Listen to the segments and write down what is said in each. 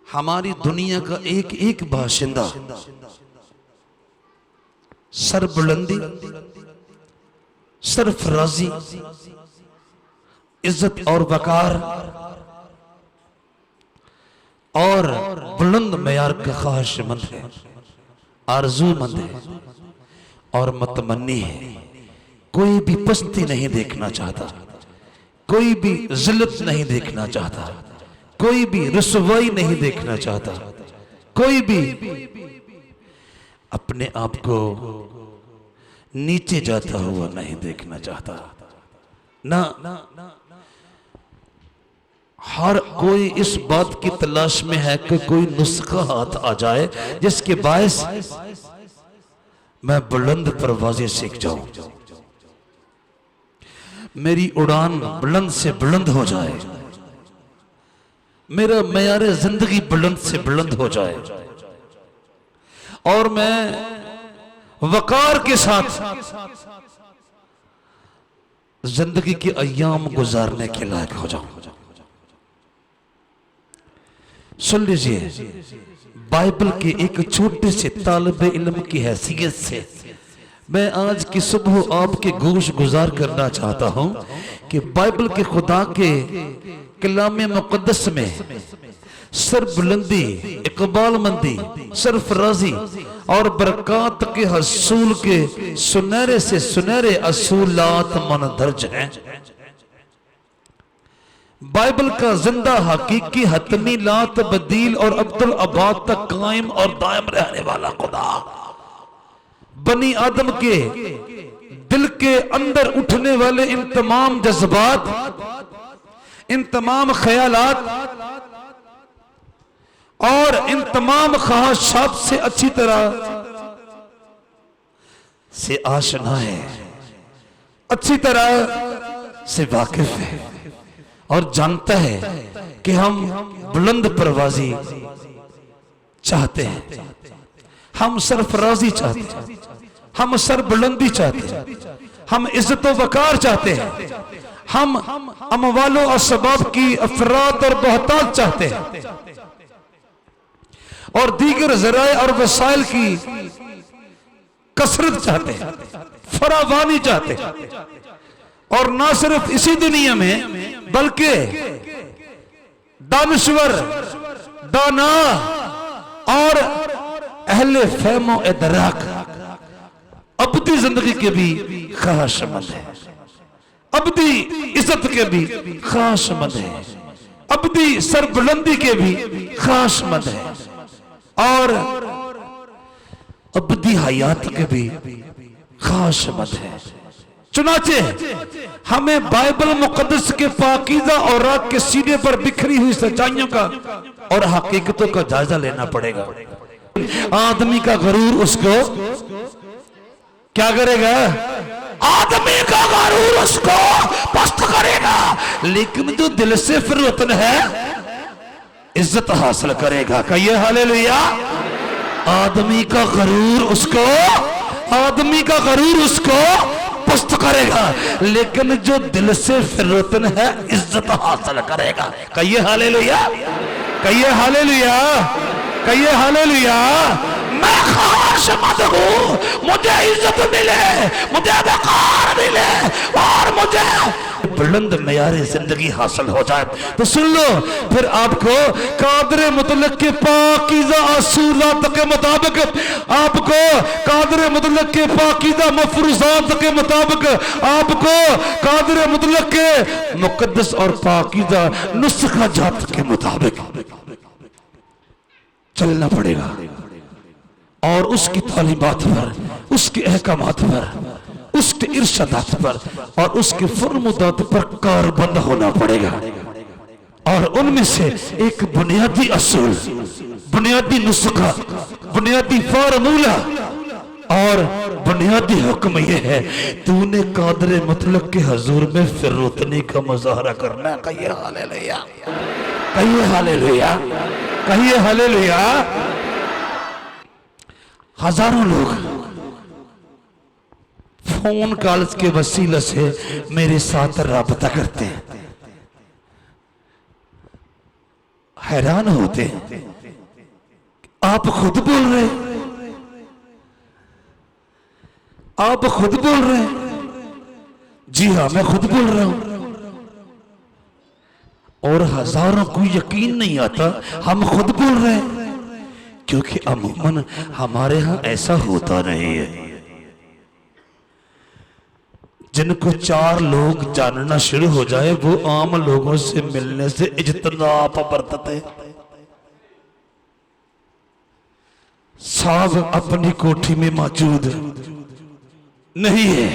हमारी दुनिया का एक एक बाशिंदा सरबुलंदी, सरफराजी, इज्जत और वकार और बुलंद मयार का ख्वाहिशमंद है, आरज़ूमंद है और मतमन्नी है। कोई भी पस्ती नहीं देखना चाहता, कोई भी जिल्लत नहीं देखना चाहता, कोई भी रुसवाई नहीं देखना चाहता, कोई भी अपने आप को नीचे जाता हुआ नहीं देखना चाहता। ना हर कोई इस बात की तलाश में है कि कोई नुस्खा हाथ आ जाए जिसके बायस मैं बुलंद परवाज़ें सीख जाऊं, मेरी उड़ान बुलंद से बुलंद हो जाए, मेरा मयारे जिंदगी बुलंद से बुलंद हो जाए और मैं वकार के साथ जिंदगी के अय्याम गुजारने के लायक हो जाऊं। सुन लीजिए, बाइबल के एक छोटे से तालिबे इल्म की हैसियत से मैं आज की सुबह आपके गोश गुजार करना चाहता हूं कि बाइबल के खुदा के कलाम मुक़द्दस में सरबुलंदी, इकबालमंदी, सरफराजी और बरक़ात के हसूल के सुनहरे से सुनहरे असूलात मनदर्ज हैं। बाइबल का जिंदा हकीकी हतमी ला तब्दील और अब्दुल आबाद तक कायम और दायम रहने वाला खुदा बनी आदम के दिल के अंदर उठने वाले इन तमाम जज्बात, इन तमाम ख्यालात और इन तमाम ख्वाहिशात से अच्छी तरह से आशना है, अच्छी तरह से वाकिफ है और जानता है कि हम बुलंद परवाज़ी चाहते हैं, हम सरफराजी चाहते हैं, हम सरबुलंदी चाहते हैं, हम इज्जत व वकार चाहते हैं, हम अमवालो और सबब की अफरात और बहतात चाहते हैं और दीगर ज़राए और वसाइल की कसरत चाहते हैं, फरावानी चाहते हैं। और ना सिर्फ इसी दुनिया में बल्कि दानश्वर, दाना और अहले फहमो इदराक अब्दी जिंदगी के भी ख्वाहिशमंद है, अब्दी इज्जत के भी ख्वाहिशमंद है, अब्दी सरबुलंदी के भी ख्वाहिशमंद है और अब्दी हयात के भी ख्वाहिशमंद है। चुनाचे हमें बाइबल मुक़द्दस के पाकीज़ा औरात के सीने पर बिखरी हुई सच्चाइयों का और हकीकतों का जायजा लेना पड़ेगा। आदमी का गरूर उसको क्या करेगा? आदमी का गरूर उसको पस्त करेगा, लेकिन जो दिल से फिरवतन है इज्जत हासिल करेगा। कहिए हालेलुया। आदमी का गरूर उसको, आदमी का गरूर उसको पस्त करेगा, लेकिन जो दिल से फिरवतन है इज्जत हासिल करेगा। कहिए हालेलुया, कहिए हालेलुया, कहिए हालेलुया। मैं ख्वाहिशमंद हूँ, मुझे इज्जत मिले, मुझे वकार मिले और मुझे बुलंद मयारे जिंदगी हासिल हो जाए। तो सुन लो, फिर आपको कादर मुतलक के पाकीज़ा असूलात के मुताबिक, आपको कादर मुतलक के पाकीज़ा मफरूज़ात के मुताबिक, आपको कादर मुतलक के मुक़द्दस और पाकीज़ा नुस्खा जात के मुताबिक चलना पड़ेगा और उसकी तालीमात पर, उसके अहकामात पर, उसके इरशादात पर और उसके फरमुदात पर कारबंद होना पड़ेगा। और उनमें से एक बुनियादी असूल, बुनियादी नुस्खा, बुनियादी फार्मूला और बुनियादी हुक्म यह है, तूने कादर मुतलक के हजूर में फिरौतनी का मुजाहरा करना है। कहिए हालेलुया, कहिए हालेलुया, कहिए हालेलुया। हजारों लोग फोन कॉल्स के वसीले से मेरे साथ राबता करते हैं, हैरान होते हैं, आप खुद बोल रहे हैं, आप खुद बोल रहे हैं। जी हाँ, मैं खुद बोल रहा हूं। और हजारों को यकीन नहीं आता हम खुद बोल रहे हैं, क्योंकि अमूमन हमारे यहां ऐसा होता नहीं है। जिनको 4 लोग जानना शुरू हो जाए वो आम लोगों से मिलने से इज्तिनाब बरतते। साहब अपनी कोठी में मौजूद नहीं है,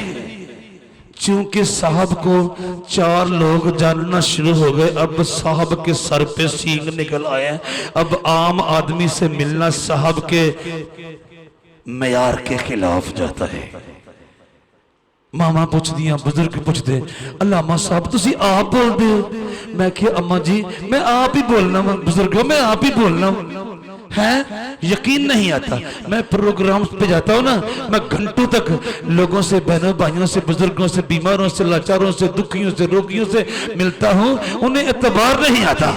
क्योंकि साहब को 4 लोग जानना शुरू हो गए। अब साहब के सर पे सींग निकल आए। अब आम आदमी से मिलना साहब के मयार के खिलाफ जाता है। मामा पुछदियां, बुजुर्ग पुछदे, अलामा साहब तुसी आप बोल दे हो? मैं क्या अम्मा जी मैं आप ही बोलना, बुजुर्गों मैं आप ही बोलना है। यकीन नहीं आता। मैं प्रोग्राम पे जाता हूँ ना, मैं घंटों तक लोगों से, बहनों भाइयों से, बुजुर्गों से, बीमारों से, लाचारों से, दुखियों से, रोगियों से मिलता हूँ। उन्हें एतबार नहीं आता।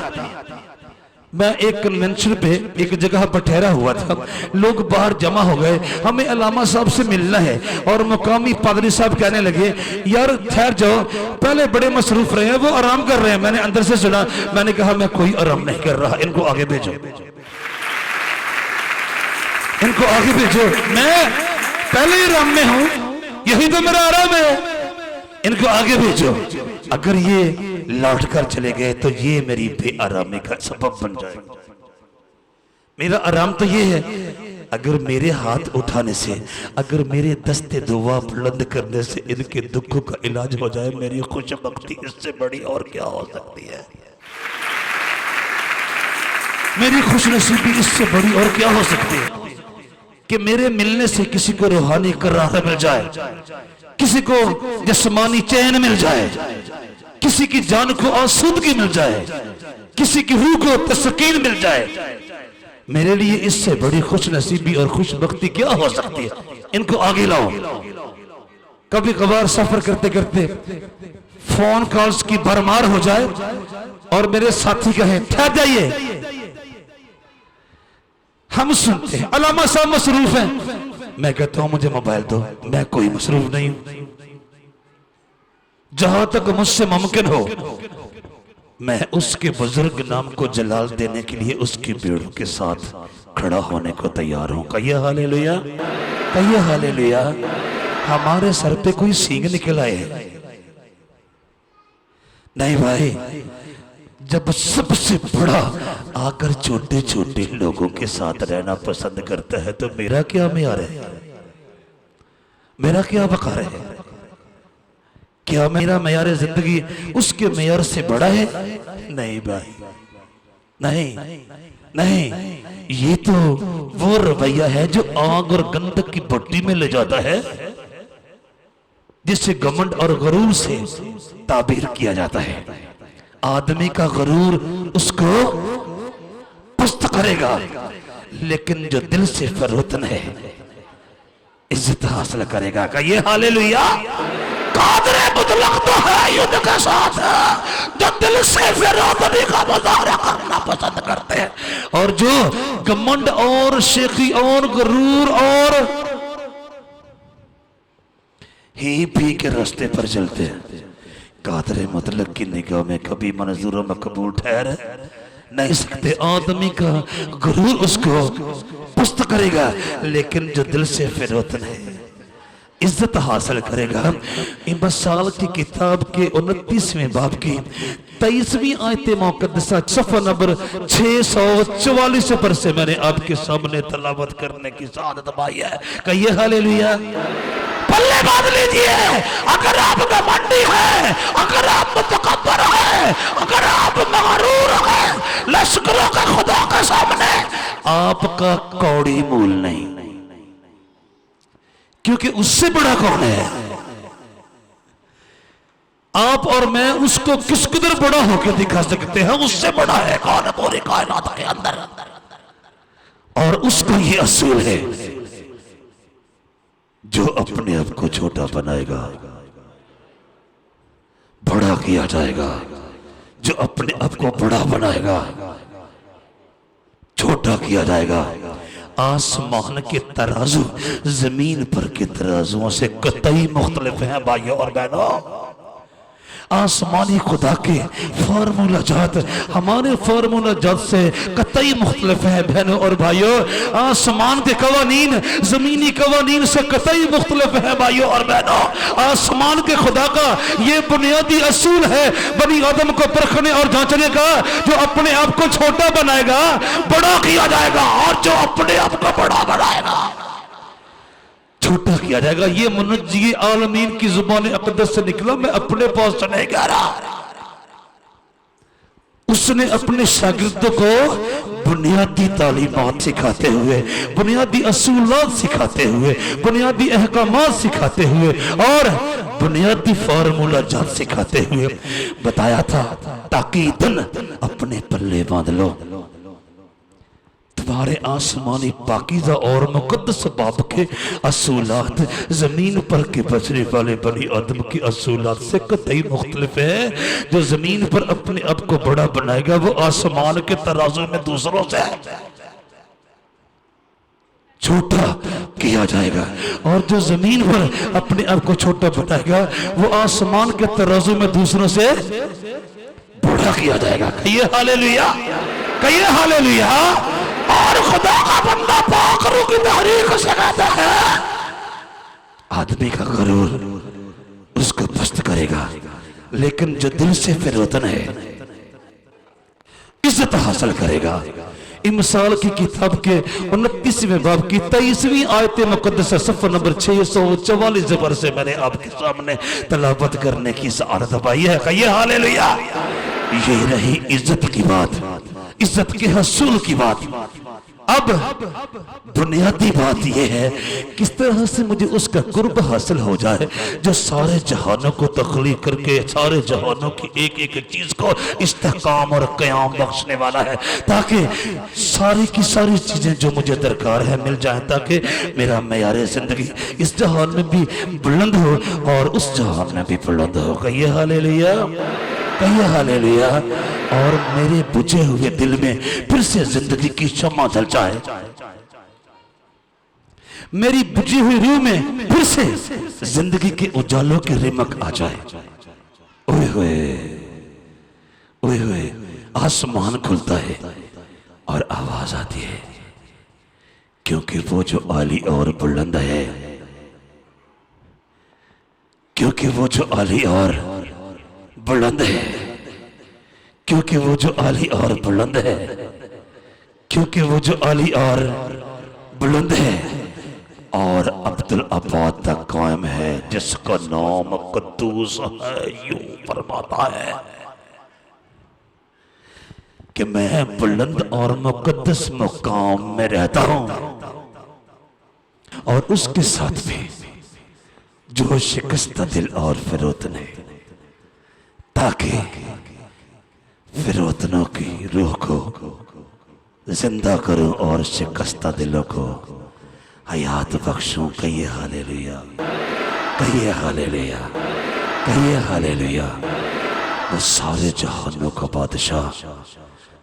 मैं एक कन्वेंशन पे एक जगह पर ठहरा हुआ था, लोग बाहर जमा हो गए, हमें अलामा साहब से मिलना है। और मुकामी पादरी साहब कहने लगे यार ठहर जाओ, पहले बड़े मसरूफ रहे हैं, वो आराम कर रहे हैं। मैंने अंदर से सुना, मैंने कहा मैं कोई आराम नहीं कर रहा, इनको आगे भेजो, इनको आगे भेजो, मैं पहले ही आराम में हूं, यही तो मेरा आराम है, इनको आगे भेजो। अगर ये लौट कर चले गए तो ये मेरी बेआरामी का सबब बन जाएगा। मेरा आराम तो ये है, अगर मेरे हाथ उठाने से, अगर मेरे दस्ते दुआ बुलंद करने से इनके दुखों का इलाज हो जाए, मेरी खुशबख्ती इससे बड़ी और क्या हो सकती है? मेरी खुशनसीबी इससे बड़ी और क्या हो सकती है कि मेरे मिलने से किसी को रूहानी करार मिल जाए, किसी को जिस्मानी चैन मिल जाए, किसी की जान को आसूदगी मिल जाए, किसी की रूह को तस्कीन मिल जाए। मेरे लिए इससे बड़ी खुशनसीबी और खुशबख्ती क्या हो सकती है? इनको आगे लाओ। कभी कभार सफर करते करते फोन कॉल्स की भरमार हो जाए और मेरे साथी कहें ठहर जाइए, हम सुनते हैं अलामा साहब मसरूफ हैं। मैं कहता हूं मुझे मोबाइल दो, मैं कोई मसरूफ नहीं हूं। जहां तक मुझसे मुमकिन हो मैं उसके बुजुर्ग नाम को जलाल देने के लिए उसकी बेड़ों के साथ खड़ा होने को तैयार हूं। कहिए हालेलुया, कहिए हालेलुया। हमारे सर पे कोई सींग निकल आए नहीं भाई, जब सबसे बड़ा आकर छोटे छोटे लोगों के साथ रहना पसंद करता है तो मेरा क्या मेयार है, मेरा क्या वकार है? क्या मेरा मेयार जिंदगी उसके मेयार से बड़ा है? नहीं भाई, नहीं नहीं, ये तो वो रवैया है जो आग और गंधक की भट्टी में ले जाता है, जिससे घमंड और गरूर से ताबीर किया जाता है। आदमी का गरूर उसको पुस्त करेगा, लेकिन जो दिल से फरोतन है इज्जत हासिल करेगा। का ये हालेलुया। कादरे मुतलक तो है युद्ध के साथ, जो दिल से फिरौतनी का मुजाहरा करना पसंद करते हैं, और जो घमंड और शेखी और गरूर और ही पी के रास्ते पर चलते हैं, कादरे मुतलक की निगाह में कभी मंजूर मकबूल ठहर नहीं सकते। आदमी का गरूर उसको पुस्त करेगा, लेकिन जो दिल से फिरौतन है इज्जत हासिल करेगा। इमसाल की किताब के 29वें बाब की 23वीं आयत मुक़द्दसा सफ़ा नंबर 644 पर से मैंने आपके सामने तलावत करने की सादत पाई है। कहिए हालेलुया। पल्ले बांध लीजिए, अगर आप घमंडी है, अगर आप मुतकब्बर है, अगर आप मगरूर है, लश्करों के खुदा के सामने आपका कौड़ी मूल नहीं, क्योंकि उससे बड़ा कौन है? आप और मैं उसको किस कदर बड़ा होकर दिखा सकते हैं? उससे बड़ा है कौन? पूरी कायनात के अंदर। और उसका ये असूल है, जो अपने आप को छोटा बनाएगा बड़ा किया जाएगा, जो अपने आप को बड़ा बनाएगा छोटा किया जाएगा। आसमान के तराजू जमीन पर के तराजुओं से कतई मुख्तलिफ हैं भाइयों और बहनों। आसमानी खुदा के फार्मूला जात हमारे फार्मूला जात से कतई मुख्तलिफ है बहनों और भाइयों। आसमान के कवानीन जमीनी कवानीन से कतई मुख्तलिफ है भाइयों और बहनों। आसमान के खुदा का ये बुनियादी असूल है बनी आदम को परखने और जांचने का, जो अपने आप को छोटा बनाएगा बड़ा किया जाएगा, और जो अपने आप को बड़ा बनाएगा छोटा किया जाएगा। ये मुनज्जी आलमीन की जुबान अक़दस से निकला, मैं अपने पास से नहीं कह रहा। उसने अपने शागिर्दों को बुनियादी तालीमात सिखाते हुए, बुनियादी असूलात सिखाते हुए, बुनियादी अहकामात सिखाते हुए और बुनियादी फार्मूला जात सिखाते हुए बताया था, ताकीदन अपने पल्ले बांध लो, तुम्हारे आसमानी पाकीज़ा और मुक़द्दस बाब के असूलात जमीन पर के बचने वाले बनी आदम की असूलात से कतई मुख्तलिफ है। जो जमीन पर अपने आप को बड़ा बनाएगा वो आसमान के तराजू में दूसरों से छोटा किया जाएगा, और जो जमीन पर अपने आप को छोटा बनाएगा वो आसमान के तराजू में दूसरों से बड़ा किया जाएगा। कहिए हालेलुया, कहिए हालेलुया। और खुदा का बंदा पाक रूह की तहरीक से कहता है, आदमी का गरूर उसको पस्त करेगा, लेकिन जो दिल से फिरौतन है इज्जत हासिल करेगा। इमसाल की किताब के 29वें बाब की 23वीं आयत मुकद्दस सफ़र नंबर 644 से मैंने आपके सामने तलावत करने की सआदत पाई है। कहिए हालेलुया। ये रही इज्जत की बात, इज्जत के हसूल की बात। अब बुनियादी बात यह है किस तरह से मुझे उसका कुर्ब हासिल हो जाए जो सारे जहानों को तख्लीक करके सारे जहानों की एक एक चीज को इस्तेहकाम और क़याम बख्शने वाला है, ताकि सारी की सारी चीजें जो मुझे दरकार है मिल जाए, ताकि मेरा मेयारे जिंदगी इस जहान में भी बुलंद हो और उस जहान में भी बुलंद हो। कहिए हालेलुया, कहिए हालेलुया। और मेरे बुझे हुए दिल में फिर से जिंदगी की शम्मा जल जाए, मेरी बुझी हुई रूह में फिर से जिंदगी के उजालों की रिमक आ जाए। ओए होए, ओए होए, आसमान खुलता है और आवाज आती है, क्योंकि वो जो आली और बुलंद है, क्योंकि वो जो आली और बुलंद है, क्योंकि वो जो आली और बुलंद है, क्योंकि वो जो आली और बुलंद है और अब्दुल अब्बाद तक कायम है, जिसका नाम कद्दूस है। यूं फरमाता है कि मैं बुलंद और मुकद्दस मुकाम में रहता हूं, और उसके साथ भी जो शिकस्ता दिल और फिरौतन है, ताकि फिरौतनों की रूह को जिंदा करूं और शिकस्ता दिलों को हयात बख्शूं। कहिए हालेलुया, कहिए हालेलुया, कहिए हालेलुया। वो सारे जहानों का बादशाह,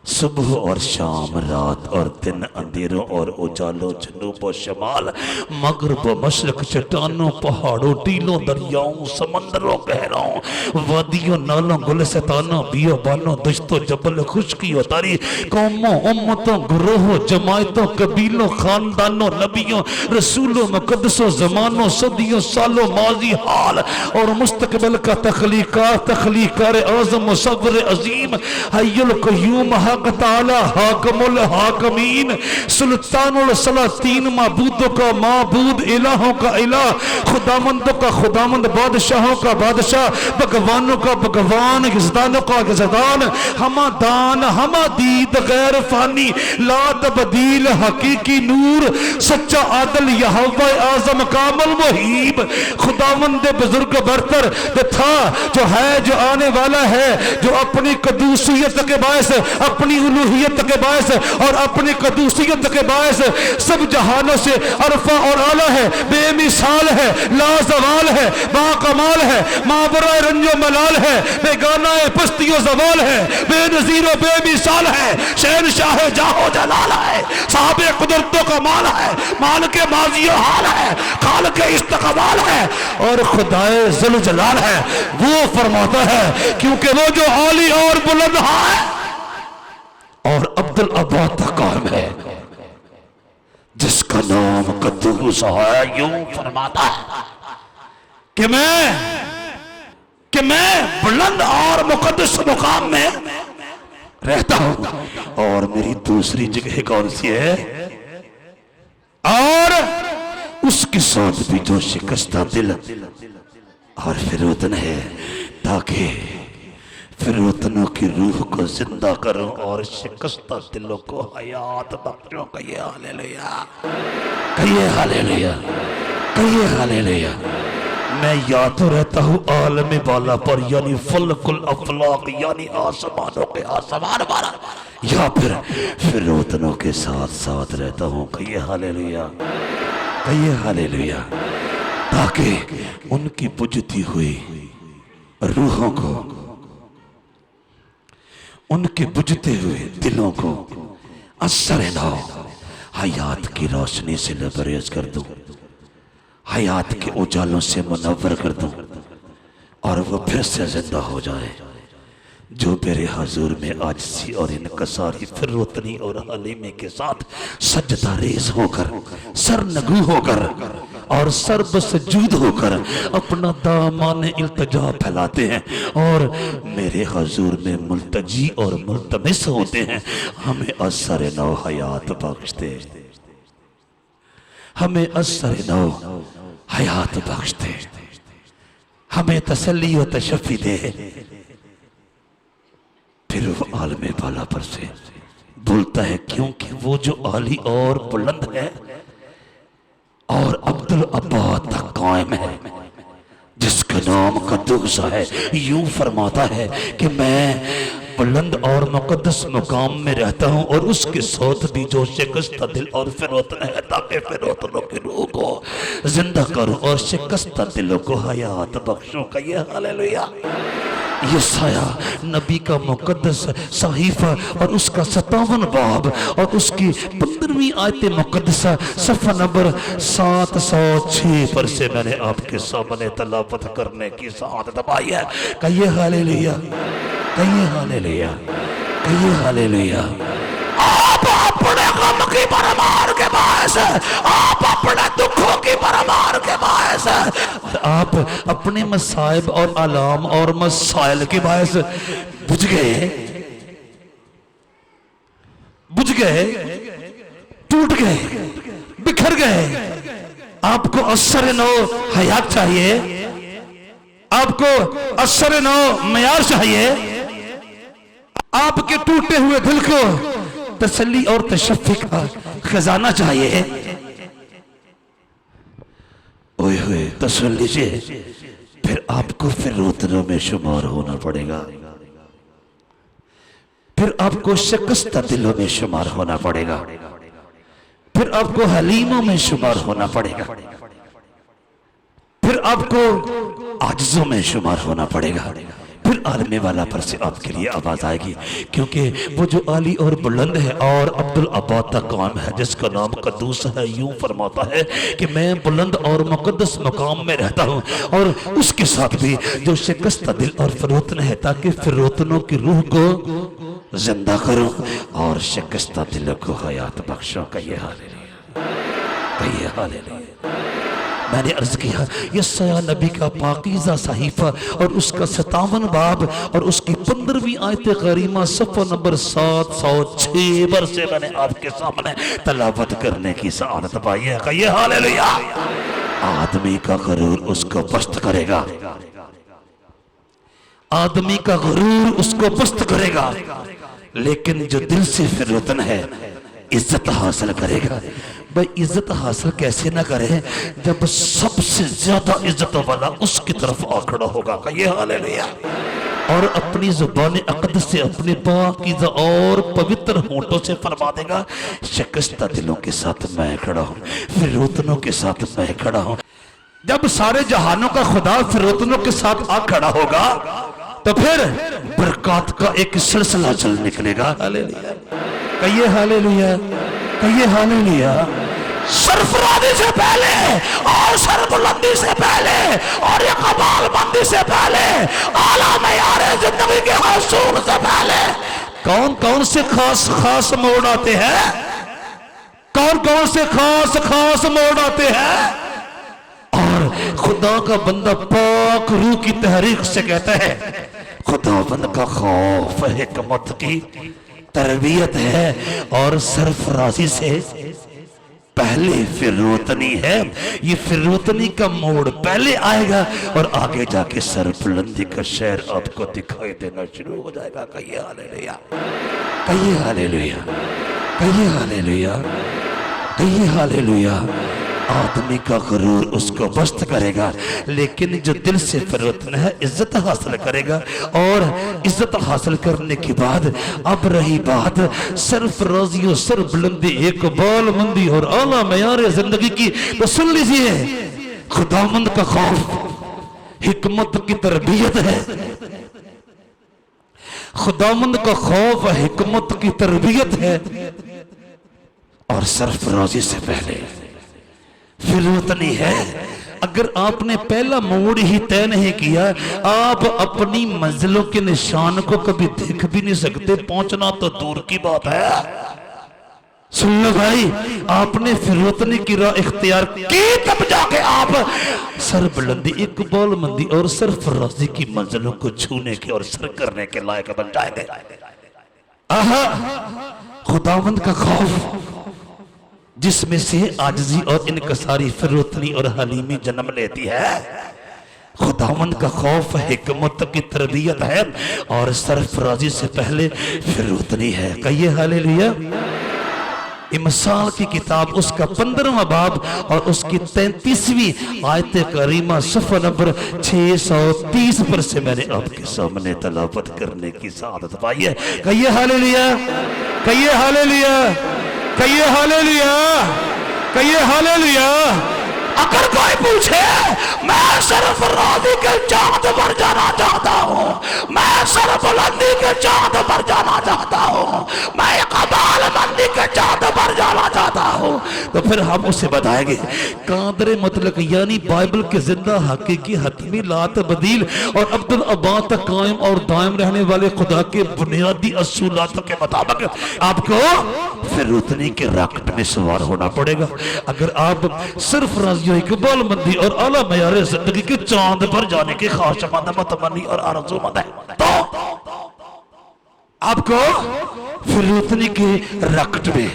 सुबह और शाम, रात और दिन, अंधेरों और उजालों, जनूब और शमाल, मगरब और मशरक, चट्टानों, पहाड़ों, टीलों, दरियाओं, समंदरों, गहराओं, वादियों, नालों, गुलस्तानों, बियाबानों, दश्तों, जबल, खुशकियों, तारी, कौमों, उम्मतों, गुरोहों, जमायतों, कबीलों, खानदानों, नबियों, रसूलों, मुकद्दसों, जमानों, सदियों, सालों, माजी, हाल और मुस्तकबिल का तख्लीकार आज़म, मुसव्विर अजीम, हय्युल क़य्यूम, हाकमुल हाकमीन, सुल्तानुल सलातीन, माबूदों का माबूद, इलाहों का इलाह, खुदामंदों का खुदामंद, बादशाहों का बादशाह, भगवानों का भगवान, गिज़दानों का गिज़दान, हमादान, हमादीद, गैर फानी, ला तब्दील, हकीकी नूर, सच्चा आदल, यहोवा आज़म, कामल मुहीब, खुदावंद बुजुर्ग बरतर, जो था, जो है, जो आने वाला है, जो अपनी कदूसियत के बायस अपनी उलूहियत के बायस और अपनी कदूसियत के बायस सब जहानों से अरफा और आला है, बेमिसाल है, लाजवाल है, बाकमाल है, माबरा रंजो मलाल है, बेगाना पस्तियों जवाल है, बेनजीरो बेमिसाल है, शहनशाह जाहो जलाल है, साहब कुदरतों का माल है, माल के माजियो हाल है, खाल के इस्तकबाल है और खुदाए जुल जलाल है। वो फरमाता है क्योंकि वो जो आली और बुलंद है और अब्दुल अब्बाद का काम है जिसका नाम कद्दूस है, यूं फरमाता है कि मैं बुलंद और मुकद्दस मुकाम में रहता हूं। और मेरी दूसरी जगह कौन सी है? और उसके साथ भी जो शिकस्ता दिल और फिरोतन है, ताकि फिरोतनों की रूह को जिंदा करूं और शिकस्ता दिलों को हयात बख्शूं। कहिए हालेलुया, कहिए हालेलुया, कहिए हालेलुया। मैं या तो रहता हूँ आलम बाला पर यानी फलकुल अफलाक यानी आसमानों के आसमान वाला, या फिर फिरोतनों के साथ साथ रहता हूँ। कहिए हालेलुया, कहिए हालेलुया। ताकि उनकी बुझती हुई रूहों को, उनके बुझते हुए दिलों को असर ना हो, हयात की रोशनी से लबरेज कर दूं, हयात के उजालों से मुनव्वर कर दूं और वो फिर से जिंदा हो जाए। जो मेरे हजूर में आजिज़ी और इनकसारी फिरोतनी और हलीमे के साथ सजदा रेज़ होकर, सरनगू होकर और सर्बसजूद होकर अपना दामन इल्तिजा फैलाते हैं और मेरे हजूर में मुल्तजी और मुल्तमिस होते हैं, हमें असर नौ हयात बख्श दे, हमें असर नौ हयात बख्श दे, हमें तसल्ली और तशफ़ी दे। फिर वो आलमे बाला पर से बोलता है क्योंकि वो जो आली और बुलंद है और अब्दुल अब्बाद तक कायम है जिसका नाम कद्दूस है, यूं फरमाता है कि मैं बुलंद और मुकद्दस मुकाम में रहता हूं और उसके साथ भी जो शिकस्ता दिल और फिरोतन है, ताकि फिरोतनों की रूह को जिंदा करूं और शिकस्ता दिलों को हयात बख्शूं। कहिए हालेलुया। ये साया नबी का मुकद्दस सहीफा और उसका 57 बाब और उसकी 15वीं आयत मुकद्दसा सफ़ा नंबर 706 पर से मैंने आपके सामने तलावत करने की सआदत पाई है। कहिए हालेलुया, कहिए हालेलुया, कहिए हालेलुया। आप अपने गम की भरमार के बायस, आप अपने दुखों की भरमार के बायस, आप अपने मसाइब और आलाम और मसाइल के बायस बुझ गए, टूट गए, बिखर गए। आपको असर नो हयात चाहिए, आपको असर नो मयार चाहिए, आपके टूटे हुए दिल को तसल्ली और तशफ़्फ़ी का खजाना चाहिए। ओए होए तो सुन लीजिए, फिर आपको फिरोतनों में शुमार होना पड़ेगा, फिर आपको शिकस्ता दिलों में शुमार होना पड़ेगा, फिर आपको हलीमों में शुमार होना पड़ेगा, फिर आपको आजिज़ों में शुमार होना पड़ेगा। फिर आलमे वाला पर से आपके लिए आवाज आएगी क्योंकि वो जो आली और बुलंद है और अब्दुल अब्बाद का काम है जिसका नाम कद्दूस है, यूं फरमाता है कि मैं बुलंद और मुकद्दस मकाम में रहता हूं और उसके साथ भी जो शिकस्ता दिल और फिरोतन है, ताकि फिरोतनों की रूह को जिंदा करूं और शिकस्ता दिलों को हयात बख्शूं। कहिए हालेलुया, कहिए हालेलुया। मैंने अर्ज किया यसाया नबी का पाकीज़ा सहीफा और उसका 57 बाब और उसकी 15वीं आयत करीमा सफ़ा नंबर 706 पर से मैंने आपके सामने तलावत करने की सआदत पाई है। कहिए हालेलुया। आदमी का गरूर उसको पस्त करेगा, आदमी का गरूर उसको पस्त करेगा, लेकिन जो दिल से फिरोतन है इज्जत हासिल करेगा। भाई इज्जत हासिल कैसे ना करे जब सबसे ज्यादा इज्जत वाला उसकी तरफ आ खड़ा होगा। कहिए हालेलुया। और अपनी जुबान अक़दस से अपने पाकीज़ा और पवित्र होंठों से फरमा देगा, शिकस्ता दिलों के साथ मैं खड़ा हूँ, फिरौतनों के साथ मैं खड़ा हूँ। जब सारे जहानों का खुदा फिरौतनों के साथ आ खड़ा होगा तो फिर बरकत का एक सिलसिला चल निकलेगा। हालेलुया, कहिए हालेलुया, कहिए हालेलुया। सरफराजी से पहले और सरबुलंदी से पहले और ये कमालबंदी से पहले, आला मयार जिंदगी के हसूल से पहले कौन कौन से खास खास मोड़ आते हैं, कौन कौन से खास खास मोड़ आते हैं। और खुदा का बंदा पाक रूह की तहरीक से कहता है, खुदाबंद का खौफ हिकमत की तरबियत है और सरफराजी से पहले फिरौतनी है। ये फिरौतनी का मोड़ पहले आएगा और आगे जाके सरबुलंदी का शहर आपको दिखाई देना शुरू हो जाएगा। कहिए हालेलुया, कहिए हालेलुया, कहिए हालेलुया, कहिए हालेलुया। आदमी का गुरूर उसको बस्त करेगा, लेकिन जो दिल से फिरौतन है इज्जत हासिल करेगा। और इज्जत हासिल करने के बाद अब रही बात सरफराजी और सरबुलंदी, इकबालमंदी और आला मयार जिंदगी की, तो सुन लीजिए, खुदावंद का खौफ हिकमत की तरबियत है। खुदावंद का खौफ हिकमत की तरबियत है और सरफराजी से पहले फिरौतनी है। अगर आपने पहला मोड़ ही तय नहीं किया, आप अपनी मंजिलों के निशान को कभी देख भी नहीं सकते, पहुंचना तो दूर की बात है। सुन लो भाई, आपने फिरौतनी की राह इख्तियार की तब जाके आप सरबुलंदी, इकबालमंदी और सरफराजी की मंजिलों को छूने के और सर करने के लायक बन जाएंगे। आहा, खुदावंद का खौफ जिसमें से आजिज़ी और इनकसारी फिरौतनी और हलीमी जन्म लेती है। खुदावंद का खौफ हिकमत की तरबियत है और सरफराजी से पहले फिरौतनी है। कहिए हालेलुया। मिसाल की किताब उसका 15वां बाब और उसकी 33वीं आयत करीमा सफ़ा नंबर 630 पर से मैंने आपके सामने तलावत करने की सादत पाई है। कहिए हालेलुया, कहिए हालेलुया, कहिए हालेलुया, कहिए हालेलुया। अगर कोई पूछे मैं सरफराजी के चांद पर जाना चाहता हूँ, मैं सरबुलंदी के चांद पर जाना चाहता हूँ, मैं कमालबंदी के चांद पर जाना चाहता हूँ, तो फिर हम उसे बताएंगे कादर मतलब यानी बाइबल के जिंदा हकीकी हतमी लात बदील और अब्दुल अब्बाद तक कायम और दायम रहने वाले खुदा के बुनियादी असूलात के मुताबिक आपको फिरौतनी के रॉकेट में सवार होना पड़ेगा। अगर आप सरफराजी, इकबालमंदी और आला मयार जिंदगी के चांद पर जाने के ख्वाहिशमंद, मुतमन्नी और आरज़ूमंद है, तो आपको फिरौतनी के रॉकेट में,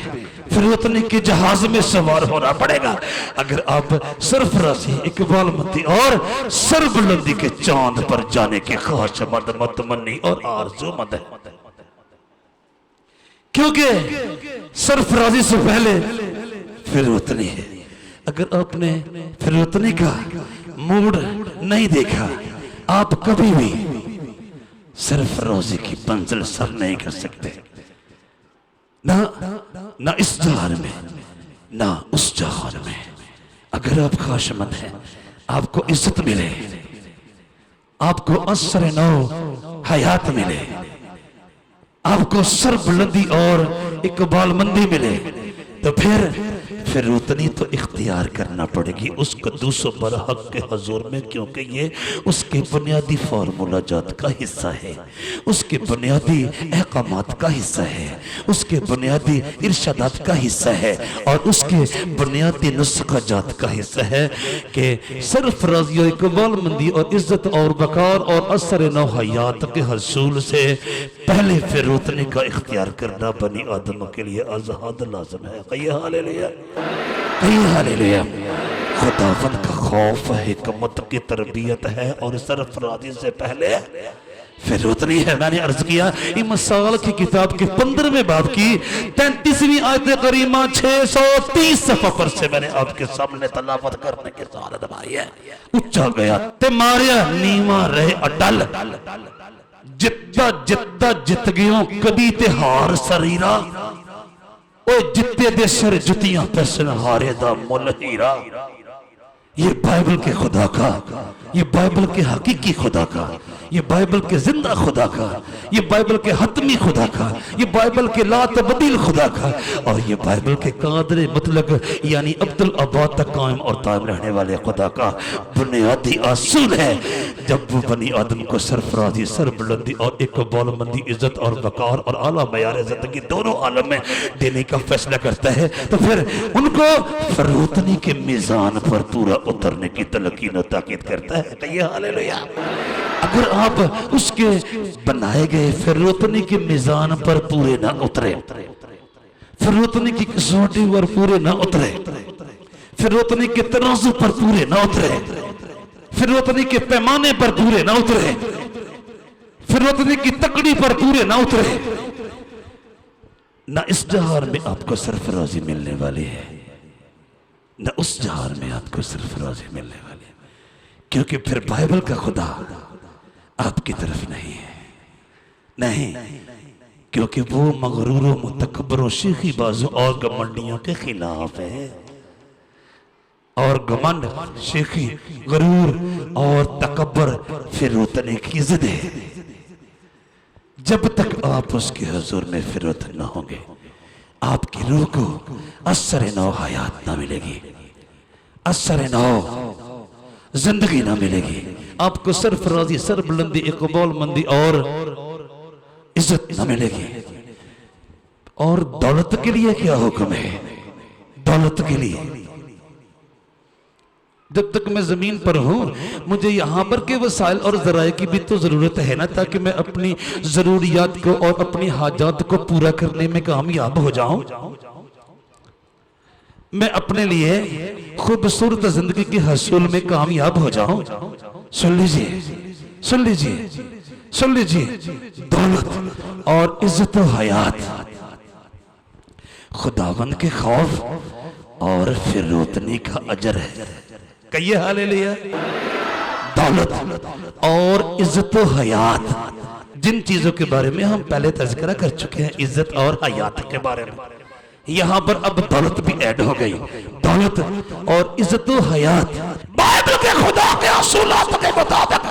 फिरौतनी के जहाज में सवार होना पड़ेगा। अगर आप सरफराजी, इकबालमंदी और सरबुलंदी के चांद पर जाने के ख्वाहिशमंद, मुतमन्नी और आरज़ूमंद है, क्योंकि सरफराजी से पहले फिरौतनी है। अगर आपने फिरौतनी का मूड नहीं देखा, आप कभी भी सरफराजी की मंजिल सर नहीं कर सकते, ना इस जहान में ना उस जहान में। अगर आप ख्वाहिशमंद हैं आपको इज्जत मिले, आपको असर नौ हयात मिले, आपको सरबुलंदी और इकबालमंदी मिले, तो फिरौतनी तो इख्तियार करना पड़ेगी उस कद्दूस बरहक के हजूर में, क्योंकि ये उसके बुनियादी फार्मूला जात का हिस्सा है, उसके बुनियादी अहकामात का हिस्सा है, उसके बुनियादी इरशादात का हिस्सा है और उसके बुनियादी नुस्खा जात का हिस्सा है कि सरफराजी, इकबालमंदी और इज्जत और वकार और असर नौ हयात के हसूल से पहले फिरौतनी का इख्तियार करना बनी आदम के लिए आज़ाद लाज़िम है। कहिए हालेलुया, कहिए हालेलुया। खुदावंद का खौफ हिकमत की तरबियत है और सरफराजी से पहले फिरौतनी है। मैंने अर्ज किया मिसाल की किताब के 15वें बाब की 33वीं आयत करीमा 630 सफ़ा पर से मैंने आपके सामने तलावत करने की सादत पाई है। उच्चा गया ते मारिया नीवा रहे अटल, जितना जितना जित गयो कदी ते हार सरीरा, ओ जिते दे सिर जुतियां पैसन हारे दा मुल हीरा। ये बाइबल के खुदा का, ये बाइबल के हकीकी खुदा का, ये बाइबल के जिंदा खुदा का, ये बाइबल के हतमी खुदा का, ये बाइबल के ला तब्दील खुदा का, और ये बाइबल के कादर मुतलक यानी अब्दुल अबाद तक कायम और दायम रहने वाले खुदा का बुनियादी असूल है। जब वो बनी आदम को सरफराजी, सरबुलंदी और इकबालमंदी, इज्जत और वकार और आला मयार जिंदगी दोनों आलम में देने का फैसला करता है, तो फिर उनको फरोतनी के मीज़ान पर पूरा उतरने की तलकीन और ताकीद करता है। कहिए हालेलुया। अगर आप उसके बनाए गए फरोतनी के मीज़ान पर पूरे ना उतरे, फरोतनी की कसौटी पर पूरे ना उतरे, फरोतनी के तराजू पर पूरे ना उतरे, फिरौतनी के पैमाने पर पूरे ना उतरे, फिरौतनी की तकड़ी पर पूरे ना उतरे, ना इस जहार में आपको सरफराजी मिलने वाली है, ना उस जहार में आपको सरफराजी मिलने वाली है। क्योंकि फिर बाइबल का खुदा आपकी तरफ नहीं है, नहीं, क्योंकि वो मगरूरों, मुतकब्बरों, शीखी बाजू और घमंडियों के खिलाफ है। और घमंड, शेखी, गरूर और तकब्बर फिरौतनी की जिद है। जब तक आप उसके हुजूर में फिरौतन ना होंगे, आपकी रूह को असर नौ हयात ना मिलेगी, असर नौ जिंदगी ना मिलेगी, आपको सरफराजी, सरबुलंदी, इकबालमंदी और इज्जत ना मिलेगी। और दौलत के लिए क्या हुक्म है? दौलत के लिए जब तक मैं जमीन पर हूं, मुझे यहां पर के वसाइल और जराए की भी तो जरूरत है ना, ताकि मैं अपनी जरूरियात को और अपनी हाजात को पूरा करने में कामयाब हो जाऊं। मैं अपने लिए खूबसूरत जिंदगी के हसूल में कामयाब हो जाऊं। सुन लीजिए, सुन लीजिए, सुन लीजिए, दौलत और इज्जत व हयात खुदावंद के खौफ और फिरौतनी का अजर है। कहिए हालेलुया। दौलत और इज्जत व हयात, जिन चीजों के बारे में हम पहले तज़किरा कर चुके हैं, इज्जत और हयात के बारे में, यहां पर अब दौलत भी ऐड हो गई। दौलत और इज्जत व हयात बाइबल के खुदा के असूलात के मुताबिक,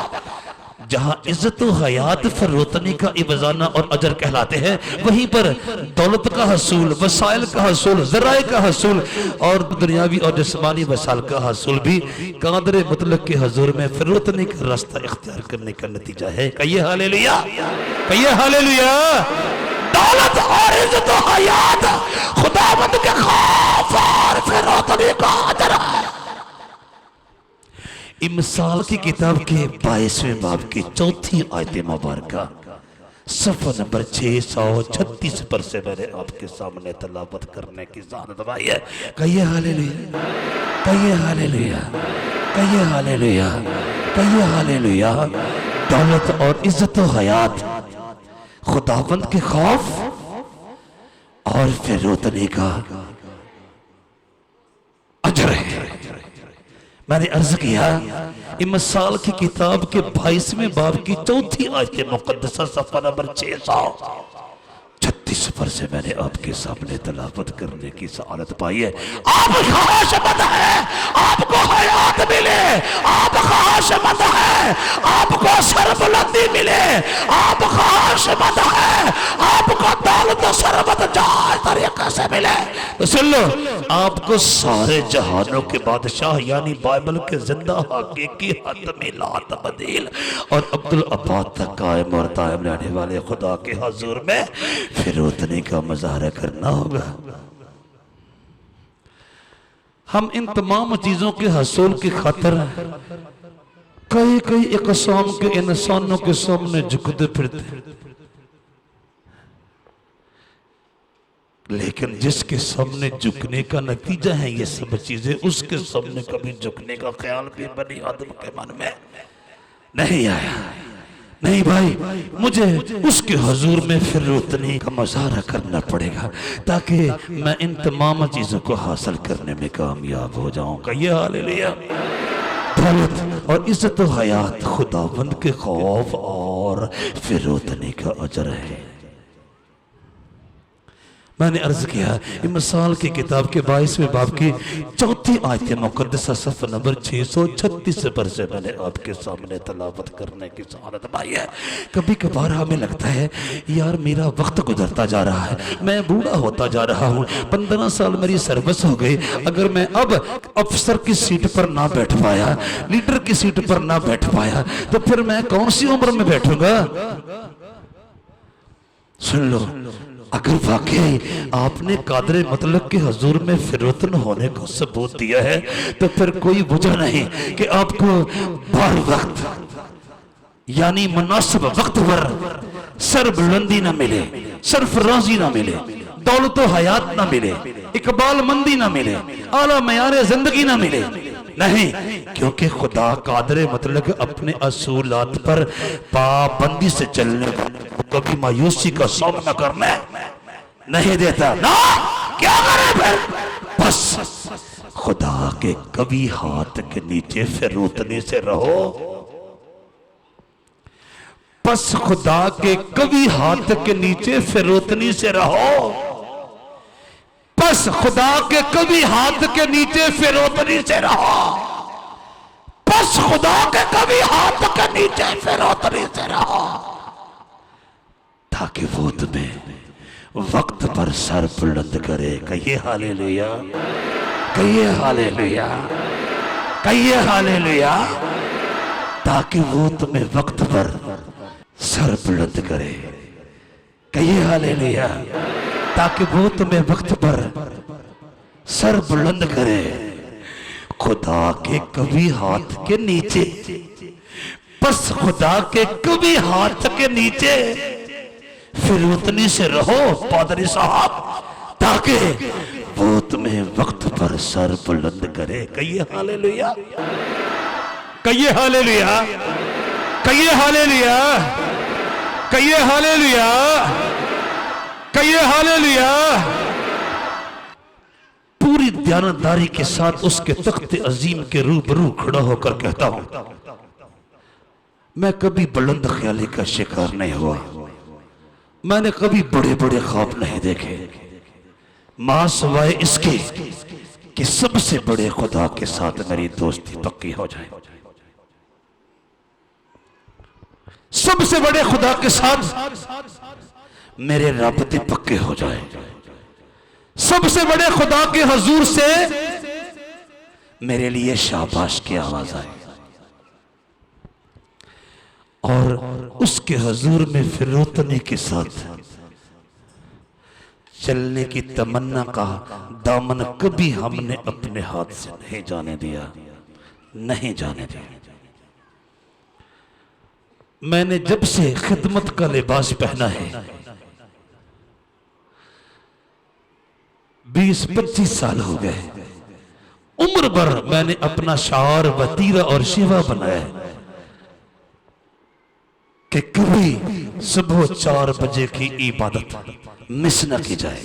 जहां इज्जत व हयात फरोतनी का इवजाना और अजर कहलाते हैं, वहीं पर दौलत का हसूल, वसाइल का हसूल, जराए का हसूल और दुनियावी और जिस्मानी वसाइल का हसूल भी कादर मुतलक के हजूर में फरोतनी का रास्ता इख्तियार करने का नतीजा है। कहिए हालेलुया, कहिए हालेलुया। दौलत और इज्जत व हयात खुदावंद के खौफ और फरोतनी का अजर है। मिसाल की किताब के 22वें बाब की 4थी आयत मुबारका सफ़ा नंबर 636 पर से मैंने आपके सामने तलावत करने की ज़ात दबाई है। कहिए हालेलुया, कहिए हालेलुया, कहिए हालेलुया, कहिए हालेलुया। दौलत और इज्जत व हयात खुदावंद के खौफ और फिरौतनी का अजर है। मैंने अर्ज किया, मिसाल की किताब के 22वें बाब की 4थी आयत मुक़द्दसा सफ़ा नंबर 636 पर से मैंने आपके सामने तलावत करने की सआदत पाई है। आप ख्वाहिशमंद हैं आपको हयात मिले, आप ख्वाहिशमंद हैं आपको सरबुलंदी मिले, आप ख्वाहिशमंद हैं आपको दौलत सरबत जायज़ तरीके से मिले। तो सुन लो, आपको सारे जहानों के बादशाह यानी बाइबल के जिंदा हकीकी हतमी ला तब्दील और अब्दुल अब्बाद तक कायम और दायम रहने वाले खुदा के हजूर में फिरौतनी का मुजाहरा करना होगा। हम इन तमाम चीजों के हसूल की खातिर कई कई इक़साम के इंसानों के सामने झुकते फिरते, लेकिन जिसके सामने झुकने का नतीजा है ये सब चीजें, उसके सामने कभी झुकने का ख्याल भी बनी आदम के मन में नहीं आया। नहीं भाई, मुझे उसके हुजूर में फिरौतनी का मुजाहरा करना पड़ेगा ताकि मैं इन तमाम चीजों को हासिल करने में कामयाब हो जाऊं। कहिए हालेलुया। दौलत और इज्जत व हयात खुदाबंद के खौफ और फिरौतनी का अजर है। मैंने अर्ज किया ये मिसाल की किताब के 22वें बाब की 4थी आयत मुकद्दसा सफ़ा नंबर 636 पर से मैंने आपके सामने तलावत करने की सआदत पाई है। कभी कभार हमें लगता है यार मेरा वक्त गुजरता जा रहा है, मैं बूढ़ा होता जा रहा हूँ, 15 साल मेरी सर्विस हो गई, अगर मैं अब अफसर की सीट पर ना बैठ पाया, लीडर की सीट पर ना बैठ पाया, तो फिर मैं कौन सी उम्र में बैठूंगा। सुन लो, अगर वाकई आपने कादरे मतलब के हुजूर में फिरौतन होने को सबूत दिया है तो फिर कोई वजह नहीं कि आपको बार वक्त यानी मुनासिब वक्त पर सरबुलंदी ना मिले, सरफराजी ना मिले, दौलत हयात ना मिले, इकबाल मंदी ना मिले, आला मयार जिंदगी ना मिले। नहीं, क्योंकि खुदा कादरे मतलब अपने असूलात पर पाबंदी से चलने कभी मायूसी का सामना करने नहीं देता ना। क्या करे फिर? बस खुदा के कभी हाथ के नीचे फिरौतनी से रहो, बस खुदा के कभी हाथ के नीचे फिरौतनी से रहो, बस खुदा के कभी हाथ के नीचे फिरौतनी से रहो, बस खुदा के कभी हाथ के नीचे फिरौतनी से रहो, ताकि वो तुम्हें वक्त पर सर बुलंद करे। कहिए हालेलुया, कहिए हालेलुया, कहिए हालेलुया। ताकि वो तुम्हें वक्त पर सर बुलंद करे। कहिए हालेलुया, ताकि वो तुम्हें वक्त पर सर बुलंद करे। खुदा के कभी हाथ के नीचे, बस खुदा के कभी हाथ के नीचे फिरौतनी से रहो पादरी साहब, ताकि वो तुम्हें वक्त पर सर बुलंद करे। कहिए हालेलुया, कहिए हालेलुया, कहिए हालेलुया, कहिए हालेलुया, कहिए हालेलुया। पूरी दयानतदारी के साथ उसके तख्त अजीम के रूबरू खड़ा होकर कहता हूं, मैं कभी बुलंद ख्याली का शिकार नहीं हुआ, मैंने कभी बड़े बड़े ख्वाब नहीं देखे, मां सिवाय इसके कि सबसे बड़े खुदा के साथ मेरी दोस्ती पक्की हो जाए, सबसे बड़े खुदा के साथ मेरे राबते पक्के हो जाए, सबसे बड़े खुदा के हुजूर से मेरे लिए शाबाश की आवाज आए और उसके हुजूर में फिरौतनी के साथ चलने की तमन्ना का दामन कभी हमने अपने हाथ से नहीं जाने दिया, नहीं जाने दिया। मैंने जब से खिदमत का लिबास पहना है, 20-25 साल हो गए, उम्र भर मैंने अपना शार, वतीरा और शिवा बनाया कि कभी सुबह 4 बजे की इबादत मिस न की जाए,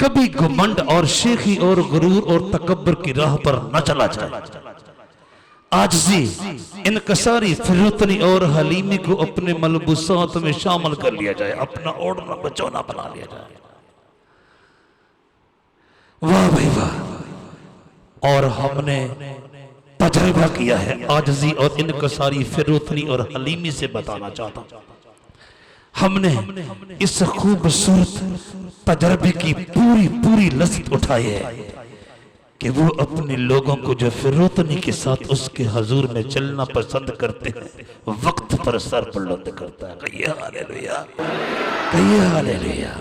कभी घमंड और शेखी और गुरूर और तकब्बर की राह पर न चला जाए, आजिज़ी, इनकसारी, फिरौतनी और हलीमी को अपने मलबूसात में शामिल कर लिया जाए, अपना ओढ़ना बचौना बना लिया जाए। वाह भाई वाह। और हमने तजर्बा किया है, आजिज़ी और इनकसारी, फिरौतनी और हलीमी से बताना चाहता हूं, हमने इस खूबसूरत तजर्बे की पूरी पूरी लज्जत उठाई है कि वो अपने लोगों को जो फिरौतनी के साथ उसके हुजूर में चलना पसंद करते हैं, वक्त पर सर बुलंद करता है। कहिए हालेलुया, कहिए हालेलुया,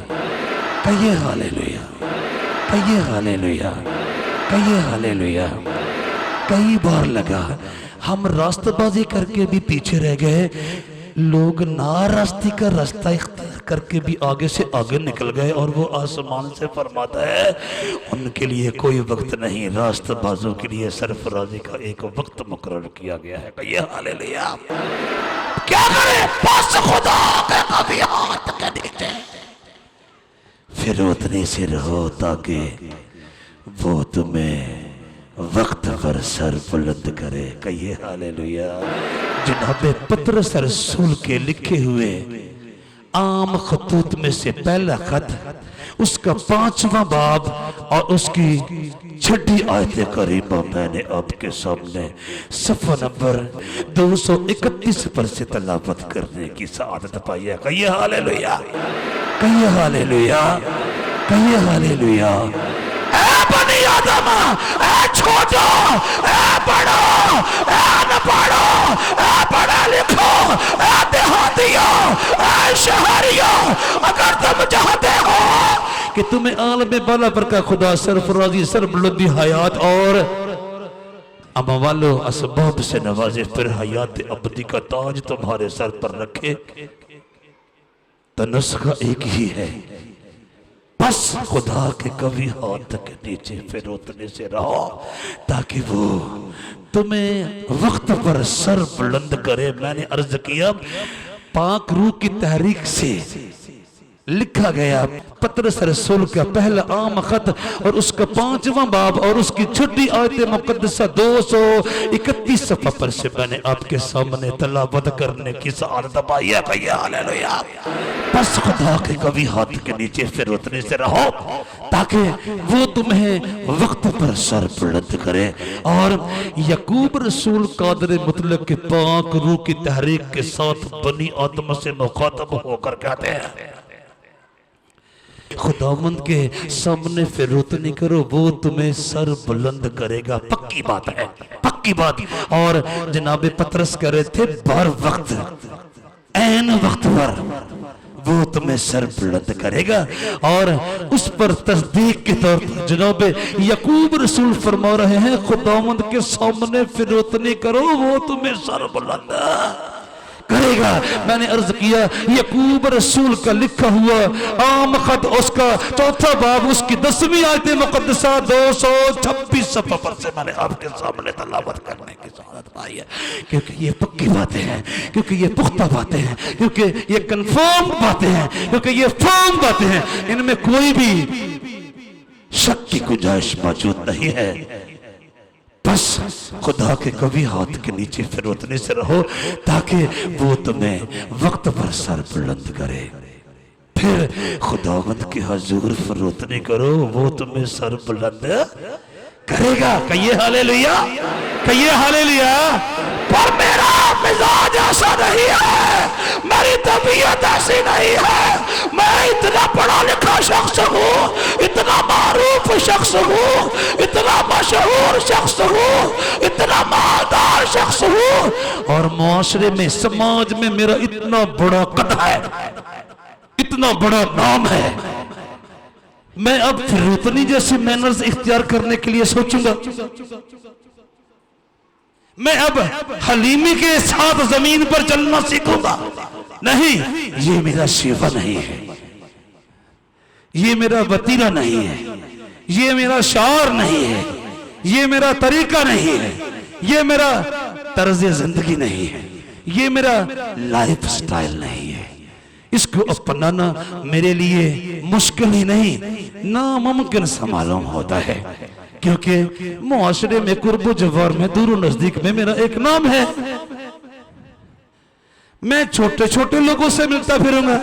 कहिए हालेलुया, कहिए हालेलुया, कहिए हालेलुया। कई बार लगा हम रास्तबाजी करके भी पीछे रह गए, लोग नारास्ती का रास्ता इख्तियार करके भी आगे से आगे निकल गए, और वो आसमान से फरमाता है उनके लिए कोई वक्त नहीं, रास्तबाजों के लिए सरफराजी का एक वक्त मुकर्रर किया गया है। कहिए हालेलुया। क्या करें? बस खुदा के कभी हाथ के नीचे फिरौतनी से रहो, ताकि वो तुम्हें वक्त पर सर बुलंद करे। कहिए हालेलुया। जनाब पतरस रसूल के लिखे हुए आम खतूत में से पहला खत, उसका 5वां बाब और उसकी 6ठी आयत करीमा मैंने आपके सामने सफ़ा नंबर 231 पर से तलावत करने की सआदत पाई है। कहिए हालेलुया, कहिए हालेलुया, कहिए हालेलुया। ऐ बनी आदम, ऐ छोटो, ऐ बड़ो, ऐ अनपढ़ो, ऐ पढ़ा लिखो, ऐ देहातियों, ऐ शहरियों, अगर तुम चाहते हो कि तुम्हें आलम बाला पर का खुदा सरफराजी सरबलंदी हयात और अमवालो असबाब से नवाजे, फिर हयात अबदी का ताज तुम्हारे सर पर रखे, तो नुस्खा एक ही है, बस खुदा के कभी हाथ के नीचे फिर उतने से रहो ताकि वो तुम्हें वक्त पर सर बुलंद करे। मैंने अर्ज किया पाक रूह की तहरीक से लिखा गया पतरस रसूल का पहला आम खत और उसका 5वां बाब और उसकी 6ठी आयत मुकद्दसा 231 सफ़ा पर से मैंने आपके सामने तलावत करने की सआदत पाई है। भैया हालेलुया। बस खुदा के कभी हाथ के नीचे फिर उतने से रहो ताकि वो तुम्हें वक्त पर सर बुलंद करे। और यकूब रसूल कादर मुतलक के पाक रूह की तहरीक के साथ बनी आदम से मुखातब होकर कहते हैं खुदावंद के सामने फिरोत नहीं करो, वो तुम्हें सर बुलंद करेगा। पक्की बात है, पक्की बात। और जनाब पतरस कह रहे थे बर वक्त, ऐन वक्त पर वो तुम्हें सर बुलंद करेगा। और उस पर तस्दीक के तौर पर जनाब यकूब रसूल फरमा रहे हैं खुदावंद के सामने फिरोत नहीं करो, वो तुम्हें सर बुलंद करेगा। मैंने अर्ज किया यकूब रसूल का लिखा हुआ आम खत उसका 4था बाब उसकी 10वीं आयत मुकद्दसा 226 सफ़ा पर से मैंने आपके सामने तलावत करने की सआदत पाई है। क्योंकि ये पक्की बातें हैं, क्योंकि ये पुख्ता बातें हैं, क्योंकि ये कंफर्म बातें हैं, क्योंकि ये फर्म बातें हैं, इनमें कोई भी शक की गुंजाइश मौजूद नहीं है। बस खुदा के कभी हाथ के नीचे फिर उतने से रहो ताकि वो तुम्हें वक्त पर सर बुलंद करे। फिर खुदावंद के हजूर फिर उतने करो, वो तुम्हें सर बुलंद करेगा। कहिए हालेलुया, कहिए हालेलुया। पर मेरा मिजाज ऐसा नहीं है, मेरी तबीयत ऐसी नहीं है। मैं इतना पढ़ा लिखा शख्स हूँ, इतना मारूफ शख्स हूँ, इतना मशहूर शख्स हूँ, इतना मालदार शख्स हूँ और मुआशरे में समाज में मेरा इतना बड़ा कद है, इतना बड़ा नाम है। मैं अब फिरौतनी जैसे मैनर्स इख्तियार करने के लिए सोचूंगा। मैं अब हलीमी के साथ जमीन पर चलना सीखूंगा। नहीं, ये मेरा शिवा नहीं है, ये मेरा वतीरा नहीं है, ये मेरा शार नहीं है, ये मेरा तरीका नहीं है, ये मेरा तर्ज जिंदगी नहीं है, ये मेरा लाइफ स्टाइल नहीं है। इसको अपनाना मेरे लिए मुश्किल ही नहीं नामुमकिन सा मालूम होता है, क्योंकि मुआशरे में कुर्बो जवार में दूर नजदीक में मेरा एक नाम है। मैं छोटे छोटे लोगों से मिलता फिरूंगा।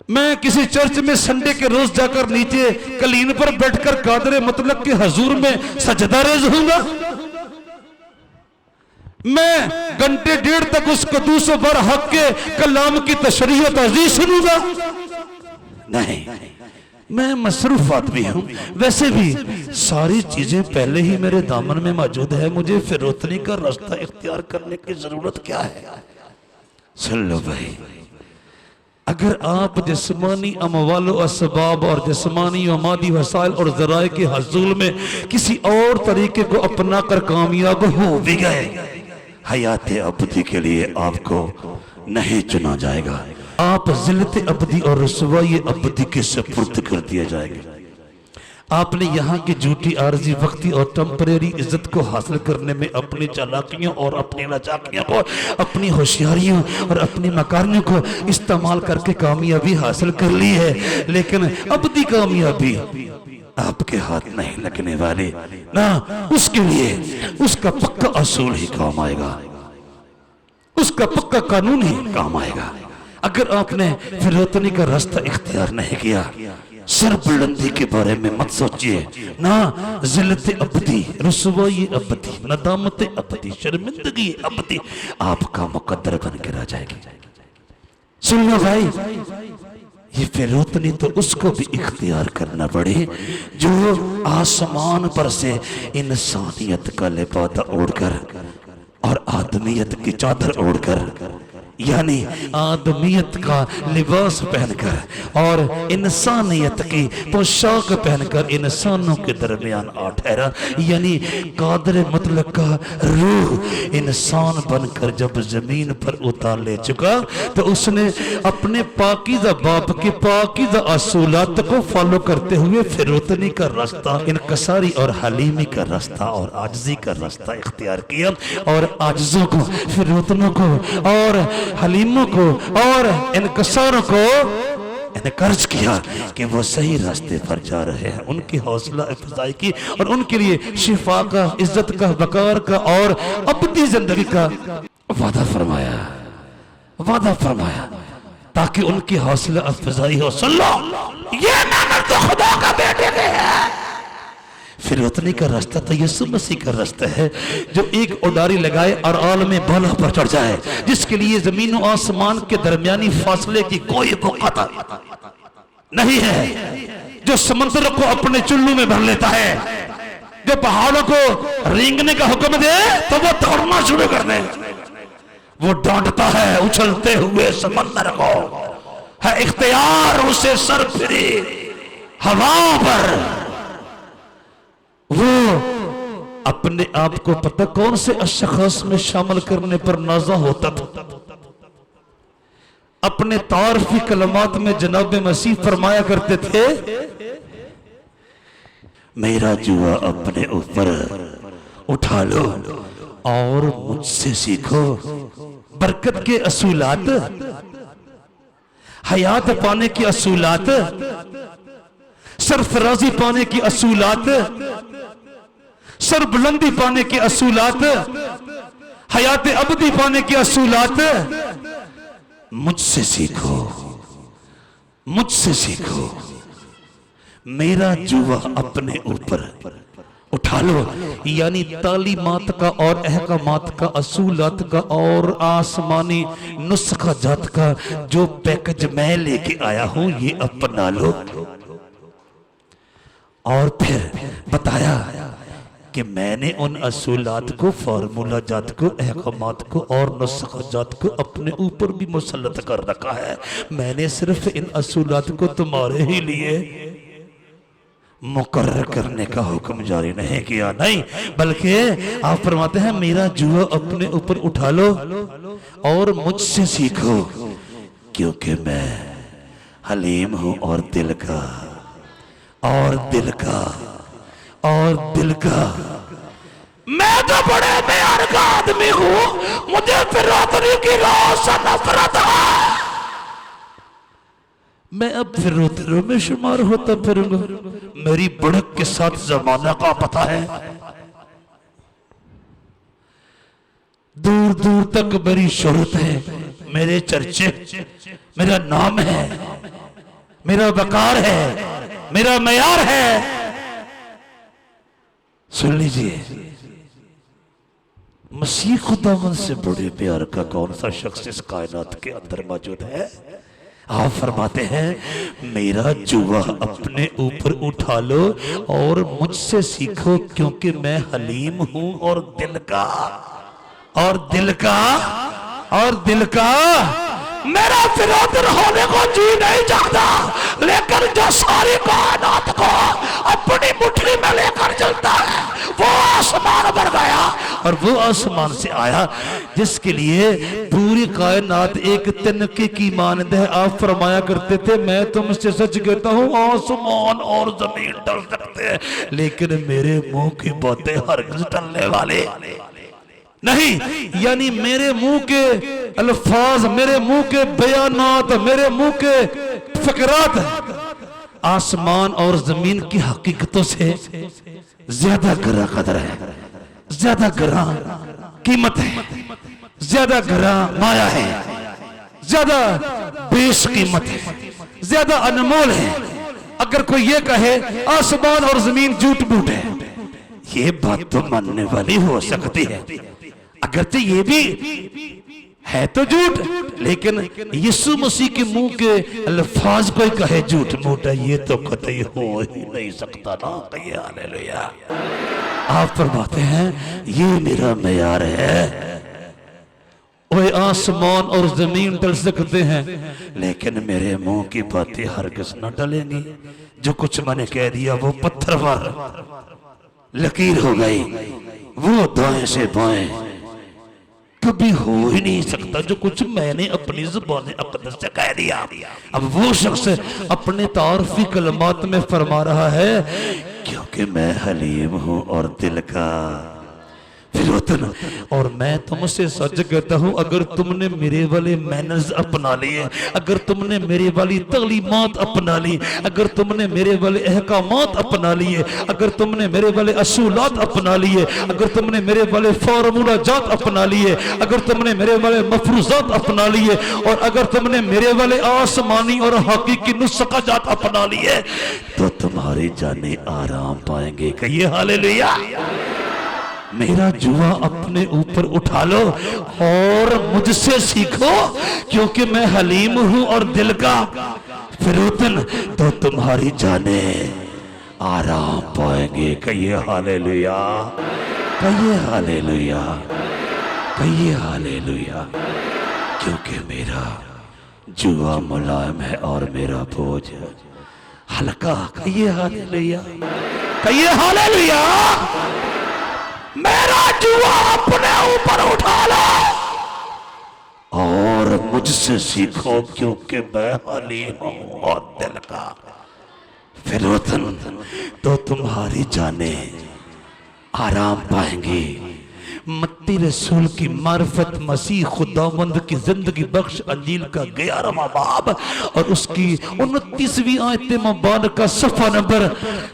मैं किसी चर्च में संडे के रोज जाकर नीचे कलीन पर बैठकर कादरे मुतलक के हजूर में सजदा रेज़ होऊंगा। मैं घंटे डेढ़ तक उस कदूस बर हक के कलाम की तशरीह तज़ीज़ सुनूंगा। नहीं, मैं मसरूफ आदमी हूं। वैसे भी सारी चीजें पहले ही मेरे दामन में मौजूद है, मुझे फिरौतनी का रास्ता इख्तियार करने की जरूरत क्या है। सुन लो भाई, अगर आप जिस्मानी अमवाल असबाब और जिस्मानी व मादी वसाइल और ज़राए के हसूल में किसी और तरीके को अपना कर कामयाब हो भी गए, हयात अबदी के लिए आपको नहीं चुना जाएगा। आप जिल्लत अबदी और रसवाई अबदी के सुपुर्द कर दिया जाएगा। आपने यहाँ की झूठी आर्जी वक्ती और टेम्परेरी इज्जत को हासिल करने में अपनी चालाकियों और अपनी लाचाकियों को, अपनी होशियारियों और अपनी मकारियों को इस्तेमाल करके कामयाबी हासिल कर ली है, लेकिन अबदी कामयाबी आपके हाथ नहीं लगने वाले ना, उसके लिए उसका पक्का असूल ही काम आएगा, उसका पक्का कानून ही काम आएगा। अगर आपने फिरौतनी का रास्ता इख्तियार नहीं किया, सर बुलंदी के बारे में मत सोचिए ना, जिल्लत अबदी, रुसवाई अबदी, नदामत अबदी, शर्मिंदगी अबदी आपका मुकद्दर बन के रह जाएगी। सुन लो भाई, ये फिरौतनी तो उसको भी इख्तियार करना पड़े जो आसमान पर से इंसानियत का लिबादा ओढ़कर और आदमियत की चादर ओढ़कर, यानी आदमियत का लिबास पहनकर और इंसानियत की पोशाक पहनकर इंसानों के दरमियान आ ठहरा, यानी कादर मुतलक का रूह इंसान बनकर जब जमीन पर उतार ले चुका, तो उसने अपने पाकीज़ा बाप के पाकीज़ा असूलात को फॉलो करते हुए फिरौतनी का रास्ता, इनकसारी और हलीमी का रास्ता और आजजी का रास्ता इख्तियार किया, और आजजों को, फिरौतनों को और हलीमों को और इनकसारों को इनकर्ज किया कि वो सही रास्ते पर जा रहे हैं। उनकी हौसला अफजाई की और उनके लिए शिफा का, इज्जत का, वकार का और अबदी जिंदगी का वादा फरमाया, वादा फरमाया, ताकि उनकी हौसला अफजाई हो। सुन लो, ये मेहनत तो खुदा का बेटे के है। फिरौतनी का रास्ता तो यीशु मसीह का रास्ता है, जो एक उडारी लगाए और आलम बाला पर चढ़ जाए, जिसके लिए जमीन और आसमान के दरमियानी फासले की कोई औकात नहीं है, जो समंदर को अपने चुल्लू में भर लेता है, जो पहाड़ों को रेंगने का हुक्म दे तो वो दौड़ना शुरू कर दे, वो डांटता है उछलते हुए समंदर को, है इख्तियार उसे सर फिरे हवा पर। वो अपने आप को पता कौन से अशख़ास में शामिल करने पर नाज़ा होता था। अपने तारफी कलमात में जनाब मसीह फरमाया करते थे, मेरा जुआ अपने ऊपर उठा लो और मुझसे सीखो। बरकत के असूलात, हयात पाने की असूलात, सरफराजी पाने की असूलात, सरबुलंदी पाने के असूलात, हयात अबदी पाने के असूलात मुझसे सीखो, मुझसे सीखो। मेरा जुआ अपने ऊपर उठा लो, यानी तालीमात का और अहकामात का, असूलात का और आसमानी नुस्खा जात का जो पैकेज मैं लेके आया हूं, ये अपना लो। और फिर बताया कि मैंने उन असूलात को, फार्मूला जात को, अहकामात को और नुस्खा जात को अपने ऊपर भी मुसल्लत कर रखा है। मैंने सिर्फ इन असूलात को तुम्हारे ही लिए मुकर्रर करने का हुक्म जारी नहीं किया, नहीं, बल्कि आप फरमाते हैं मेरा जुआ अपने ऊपर उठा लो और मुझसे सीखो, क्योंकि मैं हलीम हूं और दिल का और दिल का और दिल का, मैं तो बड़े प्यार का आदमी हूं, मुझे फिरौतनी की राह से नफरत है। मैं अब फिरौतनी में शुमार होता फिरूंगा। मेरी बढ़क के साथ जमाना का पता है, दूर दूर तक मेरी शोहरत है, मेरे चर्चे, मेरा नाम है, मेरा वकार है, मेरा मयार है। सुन लीजिए, मसीह खुदावंद से बड़े प्यार का कौन सा शख्स इस कायनात के अंदर मौजूद है? आप फरमाते हैं मेरा जुआ अपने ऊपर उठा लो और मुझसे सीखो, क्योंकि मैं हलीम हूं और दिल का और दिल का और दिल का। मेरा फिरौतन होने को जी नहीं चाहता, लेकिन जो सारी कायनात को अपनी मुट्ठी में लेकर चलता है, वो आसमान पर गया और वो आसमान से आया जिसके लिए पूरी कायनात एक तिनके की मानद है। आप फरमाया करते थे, मैं तुमसे सच कहता हूँ आसमान और जमीन टल सकते हैं, लेकिन मेरे मुंह की बातें हरगिज़ टलने वाले नहीं। यानी मेरे मुंह के अल्फाज, मेरे मुंह के बयानात, मेरे मुंह के फकरात आसमान और जमीन की हकीकतों से ज्यादा गरा कदर है, ज्यादा गरा कीमत है, ज्यादा गरा माया है, ज्यादा बेश कीमत है, ज्यादा अनमोल है। अगर कोई ये कहे आसमान और जमीन झूठ मूठ है, ये बात तो मानने वाली हो सकती है, अगरचे ये भी है तो झूठ, लेकिन यीशु मसीह के मुंह के अल्फाज कोई कहे झूठ मूठ है, ये तो कतई हो ही नहीं सकता ना। कहिए हालेलुया। आप फरमाते हैं ये मेरा मेयार है। ओए आसमान और जमीन टल सकते हैं, लेकिन मेरे मुंह की बातें हरगिज़ न टलेंगी। जो कुछ मैंने कह दिया वो पत्थर पर लकीर हो गई, वो दाएं से बाएं कभी हो ही नहीं सकता। जो कुछ मैंने अपनी ज़ुबान अक़दस से कह दिया, अब वो शख्स अपने तारीफ़ी कलमात में फरमा रहा है, क्योंकि मैं हलीम हूँ और दिल का फिरौतन, और मैं तुमसे सच कहता हूँ, अगर तुमने मेरे वाले मैनर्स अपना लिए, अगर तुमने मेरे वाली तलीमात अपना ली, अगर तुमने मेरे वाले अहकामात अपना लिए, अगर तुमने मेरे वाले असूलात अपना लिए, अगर तुमने मेरे वाले फार्मूला जात अपना लिए, अगर तुमने मेरे वाले मफरूजात अपना लिए, और अगर तुमने मेरे वाले आसमानी और हकीकी नुस्खा जात अपना लिए, तो तुम्हारी जाने आराम पाएंगे। कहिए हालेलुया। मेरा जुआ अपने ऊपर उठा लो और मुझसे सीखो, क्योंकि मैं हलीम हूं और दिल का फिरौतन, तो तुम्हारी जाने आराम पाएंगे। कहिए हालेलुया, कहिए हालेलुया, कहिए हालेलुया। क्योंकि मेरा जुआ मुलायम है और मेरा बोझ हल्का। कहिए हालेलुया, कहिए हालेलुया। मेरा जुआ अपने ऊपर उठा लो और मुझसे सीखो, क्योंकि मैं हलीम हूं और दिल का फिरौतन, तो तुम्हारी जाने आराम पाएंगी। मत्ती रसूल की मार्फत मसीह खुदावंद की जिंदगी बख्श अंजील का 11वां बाब और उसकी 29वीं आयत मुबारक सफ़ा नंबर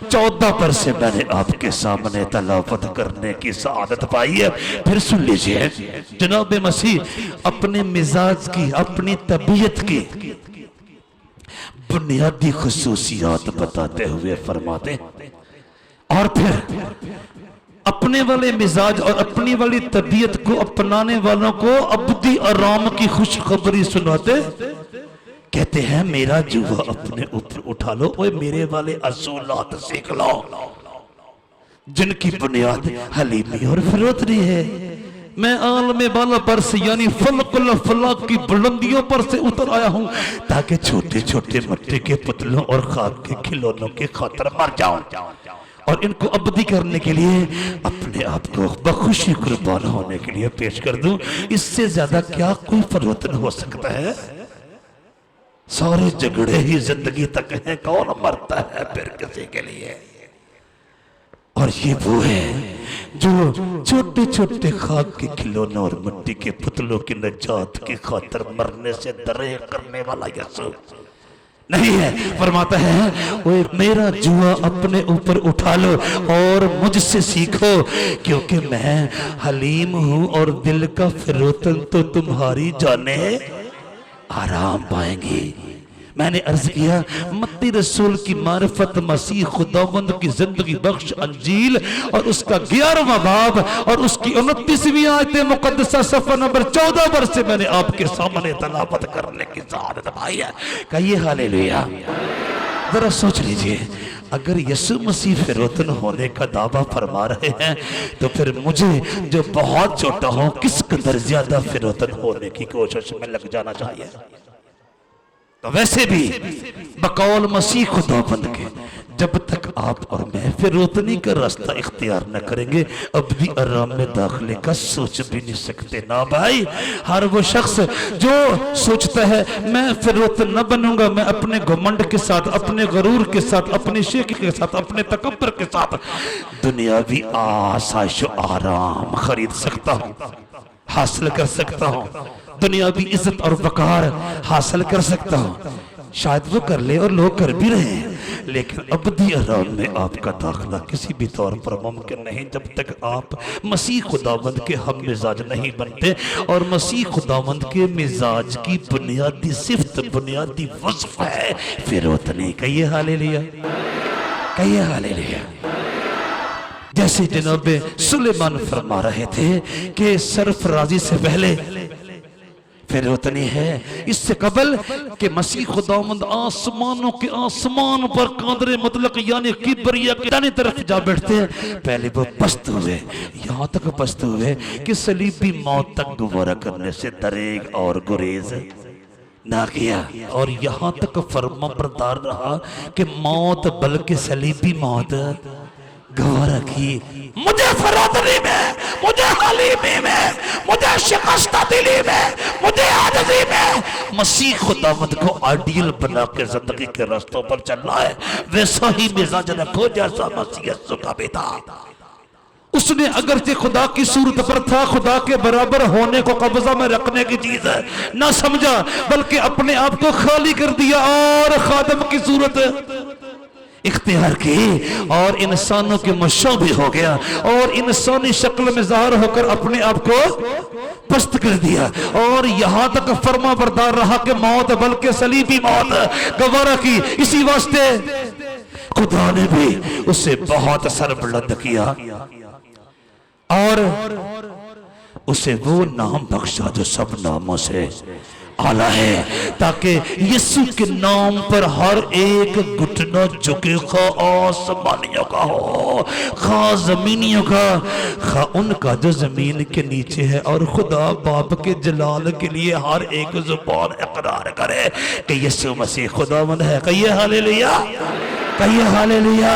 14 पर से मैंने आपके सामने तलावत करने की सआदत पाई है। फिर सुन लीजिए, जनाब मसीह अपने मिजाज की, अपनी तबीयत की बुनियादी खुसूसियात बताते हुए फरमाते हैं, और फिर अपने वाले मिजाज और अपनी वाली तबीयत को अपनाने वालों को अब्दी आराम की खुशखबरी सुनाते, कहते हैं मेरा जुआ अपने ऊपर उठा लो, ओए मेरे वाले असूलात सीख लो, जिनकी बुनियाद हलीमी और फिरौतनी है। मैं आलम बाला पर से यानी फलकुल फलक की बुलंदियों पर से उतर आया हूं, ताकि छोटे छोटे मिट्टी के पुतलों और खाक के खिलौनों के खातिर मर जाऊं और इनको अब्दी करने के लिए अपने आप को बखुशी कुर्बान होने के लिए पेश कर दूं। इससे ज्यादा क्या कोई फरोतन हो सकता है? सारे झगड़े ही जिंदगी तक हैं, कौन मरता है फिर किसी के लिए? और ये वो है जो छोटे छोटे खाक के खिलौनों और मिट्टी के पुतलों की नजात की खातिर मरने से दरे करने वाला यीशु नहीं है। फरमाता है ओए मेरा जुआ अपने ऊपर उठा लो और मुझसे सीखो, क्योंकि मैं हलीम हूं और दिल का फिरौतन, तो तुम्हारी जाने आराम पाएंगी। मैंने अर्ज किया मत्ती रसूल की मारिफत मसीह खुदावंद की जिंदगी बख्श अंजील और उसका 11वां बाब और उसकी 29वीं आयत मुकद्दसा सफ़ा नंबर 14 पर से मैंने आपके सामने तलावत करने की सआदत पाई है। कहिए हालेलुया। जरा सोच लीजिए, अगर यीशु मसीह फिरौतन होने का दावा फरमा रहे हैं, तो फिर मुझे जो बहुत छोटा हूं किस कदर ज्यादा फिरौतन होने की कोशिश में लग जाना चाहिए। तो वैसे भी बकौल मसीह खुदाबंद के जब तक आप और मैं फिरौतनी का रास्ता इख्तियार न करेंगे, अब भी आराम में दाखिले का सोच भी नहीं सकते ना भाई। हर वो शख्स जो सोचता है मैं फिरौतन न बनूंगा, मैं अपने घमंड के साथ, अपने गरूर के साथ, अपने शेख के साथ, अपने तकब्बर के साथ दुनियावी आसाइश आराम खरीद सकता हूं, हासिल कर सकता हूं, दुनियावी इज्जत और वकार हासिल कर सकता हूं। शायद वो कर ले और लोग कर भी रहे हैं, लेकिन अबदी आराम में आपका दाखिला किसी भी तौर पर मुमकिन नहीं जब तक आप मसीह खुदावंद के हम मिजाज नहीं बनते। और मसीह खुदावंद के मिजाज की बुनियादी सिफ्त, बुनियादी वस्फ है फिरौतनी। कहिए हालेलुया, कहिए हालेलुया। जैसे जनाब सुलेमान फरमा रहे थे कि सरफराजी से पहले फिरौतनी है, इससे कबल कि मसीह खुदावंद आसमानों के आसमान पर कादरे मतलब यानी किबरिया के दाने तरफ जा बैठते हैं। पहले वो पस्त हुए, यहाँ तक पस्त हुए कि सलीबी मौत तक गुवारा करने से दरेग और गुरेज ना किया, और यहाँ तक फर्मा बरदार रहा कि मौत बल्कि सलीबी मौत गवारा की। मुझे फरोतनी में, मुझे हलीमी में, मुझे शिकस्ता दिली में, मुझे आजिज़ी में मसीह खुदावंद को आइडियल बना के जिंदगी के रास्तों पर चलना है। वैसा ही मिजाज रखो जैसा मसीह यीशु का भी था। उसने अगरचे खुदा की सूरत पर था, खुदा के बराबर होने को कब्जा में रखने की चीज है ना समझा, बल्कि अपने आप को खाली कर दिया और खादम की सूरत इख्तियार की और इंसानों के मुशाबिह हो गया और इंसानी शक्ल में ज़ाहिर होकर अपने आप को पस्त कर दिया। और यहाँ तक फर्मा बरदार रहा कि मौत बल्कि सलीबी मौत गवारा की। इसी वास्ते खुदा ने भी उसे बहुत सरबुलंद किया और उसे वो नाम बख्शा जो सब नामों से आला है, ताकि यीशु के नाम पर हर एक घुटना झुके, खा आसमानियों का हो, खा जमीनियों का, खा उनका जो जमीन के नीचे है, और खुदा बाप के जलाल के लिए हर एक जुबान इकरार करे कि यीशु मसीह खुदावंद है। कहिए हालेलुया, कहिए हालेलुया,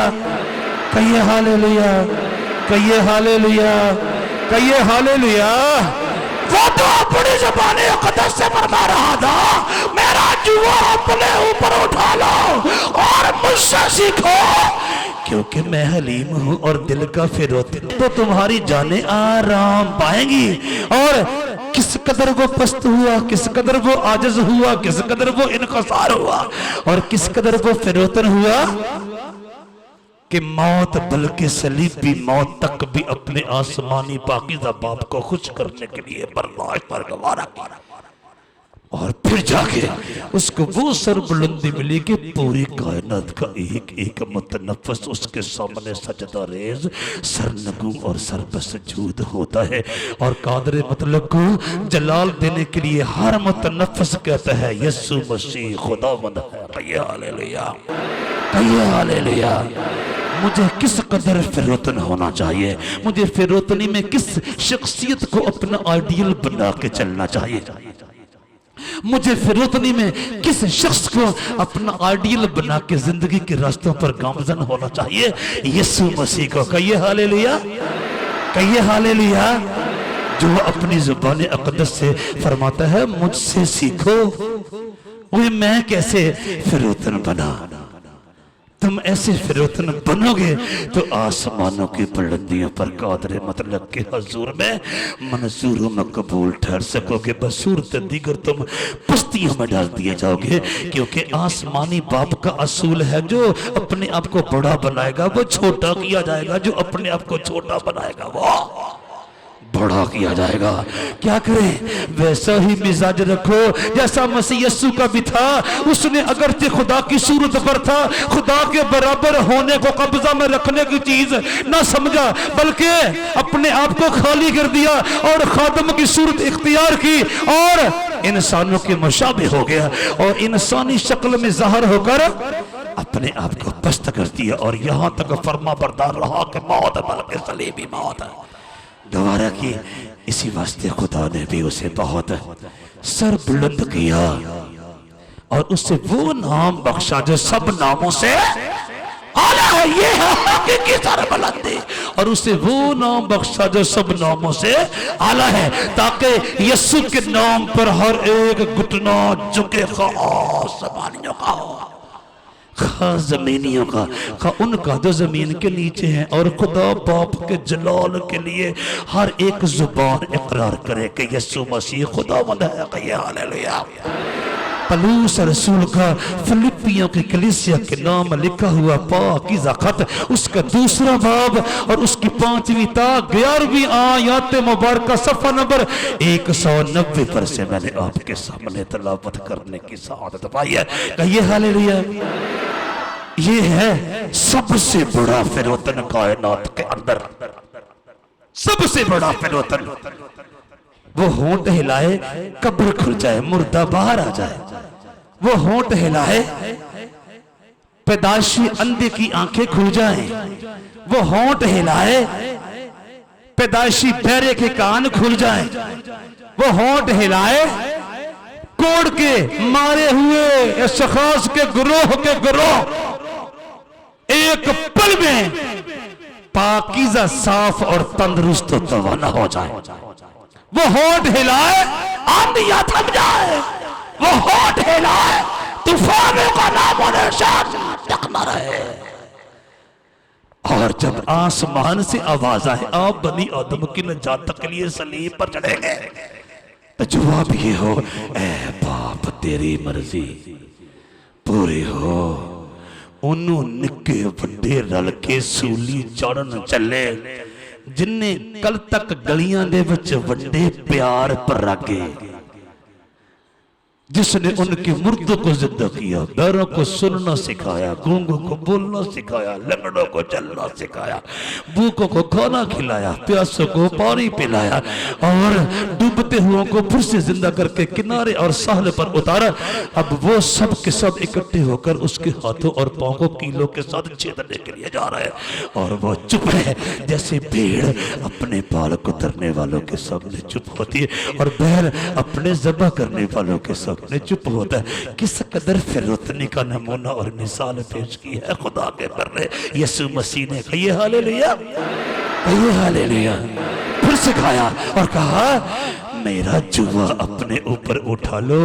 कहिए हालेलुया, कहिए हालेलुया, कहिए हालेलुया। वो तो अपनी ज़बाने अक़दस से फरमा रहा था, मेरा जुआ अपने ऊपर उठा लो और मुझसे सीखो क्योंकि मैं हलीम हूँ और दिल का फिरोतिन, तो तुम्हारी जाने आराम पाएंगी। और किस कदर वो पस्त हुआ, किस कदर वो आजिज हुआ, किस कदर वो इनकसार हुआ और किस कदर वो फिरोतन हुआ कि मौत बल्कि सलीबी मौत तक भी अपने आसमानी पाकीज़ा बाप को खुश करने के लिए बर्दाश्त पर गवारा किया। और फिर जाके उसको वो सरबुलंदी मिली कि पूरी कायनात का एक एक मुतनफ़्फ़िस उसके सामने सजदा रेज़, सरनगू और सरबसजूद होता है। और कादरे मतलब को जलाल देने के लिए हर मुतनफ़्फ़िस कहता है यीशु मसीह खुदावंद है। कहिए हालेलुया, कहिए हालेलुया। मुझे किस कदर फिरौतन होना चाहिए, मुझे फिरौतनी में किस शख्सियत को अपना आइडियल बना के चलना चाहिए, मुझे फिरौतनी में किस शख्स को अपना आइडियल बना के जिंदगी के रास्तों पर गामजन होना चाहिए, यीशु मसीह को। कहिए हालेलुया, कहिए हालेलुया। जो अपनी जुबान अक़दस से फरमाता है मुझसे सीखो, वो मैं कैसे फिरौतन बना। तुम ऐसे फिरौतन बनोगे तो आसमानों की बुलंदियों पर कादरे मतलब के हजूर में मंजूरों में कबूल ठहर सकोगे। बसूरत दीगर तुम पस्तियों में डाल दिए जाओगे, क्योंकि आसमानी बाप का असूल है जो अपने आप को बड़ा बनाएगा वो छोटा किया जाएगा, जो अपने आप को छोटा बनाएगा वो बड़ा किया जाएगा। क्या करें, वैसा ही मिजाज रखो जैसा मसीह यीशु का भी था। उसने अगरचे खुदा की सूरत पर था, खुदा के बराबर होने को कब्जा में रखने की चीज ना समझा, बल्कि अपने आप को खाली कर दिया और खादम की सूरत इख्तियार की और इंसानों के मुशाबिह हो गया और इंसानी शक्ल में ज़ाहिर होकर अपने आप को पस्त कर दिया। और यहाँ तक फर्मा बरदार रहा कि मौत बल्कि सलीबी मौत गवारा की। इसी वास्ते खुदा ने भी उसे बहुत सर बुलंद किया और उसे वो नाम बख्शा जो सब नामों से आला है। ये है हकीकी सर बुलंदी। और उसे वो नाम बख्शा जो सब नामों से आला है, ताकि यीशु के नाम पर हर एक घुटना झुके, आसमानियों का हो, खा जमीनियों का, खा उनका जो जमीन के नीचे है, और खुदा बाप के जलाल के लिए हर एक जुबान इकरार करे कि यीशु मसीह खुदावंद है। कहिए हालेलुया। पलूस रसूल का फिलिपियों की कलीसिया के नाम लिखा हुआ पाकीज़ा खत, उसका दूसरा बाब और उसकी 5वीं ता 11वीं आयत मुबारक सफ़ा नंबर 190 पर से मैंने आपके सामने तलावत करने की सआदत पाई है। कहिए हालेलुया। ये है सबसे बड़ा फिरौतन कायनात के अंदर, सबसे बड़ा फिरौतन। वो होंठ हिलाए कब्र खुल जाए, मुर्दा बाहर आ जाए। वो होंठ हिलाए पैदाइशी अंधे की आंखें खुल जाएं। वो होंठ हिलाए पैदाइशी बहरे के कान खुल जाएं। वो होंठ हिलाए कोड़ के मारे हुए शखास के गुरोह एक पल में पाकीज़ा साफ और तंदुरुस्त तवाना हो जाए। वो होंठ हिलाए आंधियां थम जाए। वो होंठ हिलाए तूफानों का नाम और निशान तक न रहे। और जब आसमान से आवाज आए आप बनी आदम की निजात के लिए सलीब पर चढ़ेंगे, तो जवाब ये हो, ऐ बाप तेरी मर्जी पूरी हो। उन्हों निके वड्डे रल के सूली चढ़न चले, जिन्हें कल तक गलियां दे विच वड्डे प्यार परागे, जिसने उनके मुर्दों को जिंदा किया, बैरों को सुनना सिखाया, गूंगों को बोलना सिखाया, लंगड़ों को चलना सिखाया, भूखों को खाना खिलाया, प्यासों को पानी पिलाया और डूबते हुओं को फिर से जिंदा करके किनारे और साहल पर उतारा। अब वो सब के सब इकट्ठे होकर उसके हाथों और पांवों को कीलों के साथ छेदने के लिए जा रहे हैं। और वो चुप है, जैसे भेड़ अपने पाल कुतरने वालों के सामने चुप होती है और बैल अपने ज़बह करने वालों के सामने ने चुप होता है। किस कदर फिरौतनी का नमूना और मिसाल पेश की है खुदा के बर्रे यीशु मसीह ने। कहिए हालेलुया, कहिए हालेलुया। फिर सिखाया और कहा मेरा जुआ अपने ऊपर उठा लो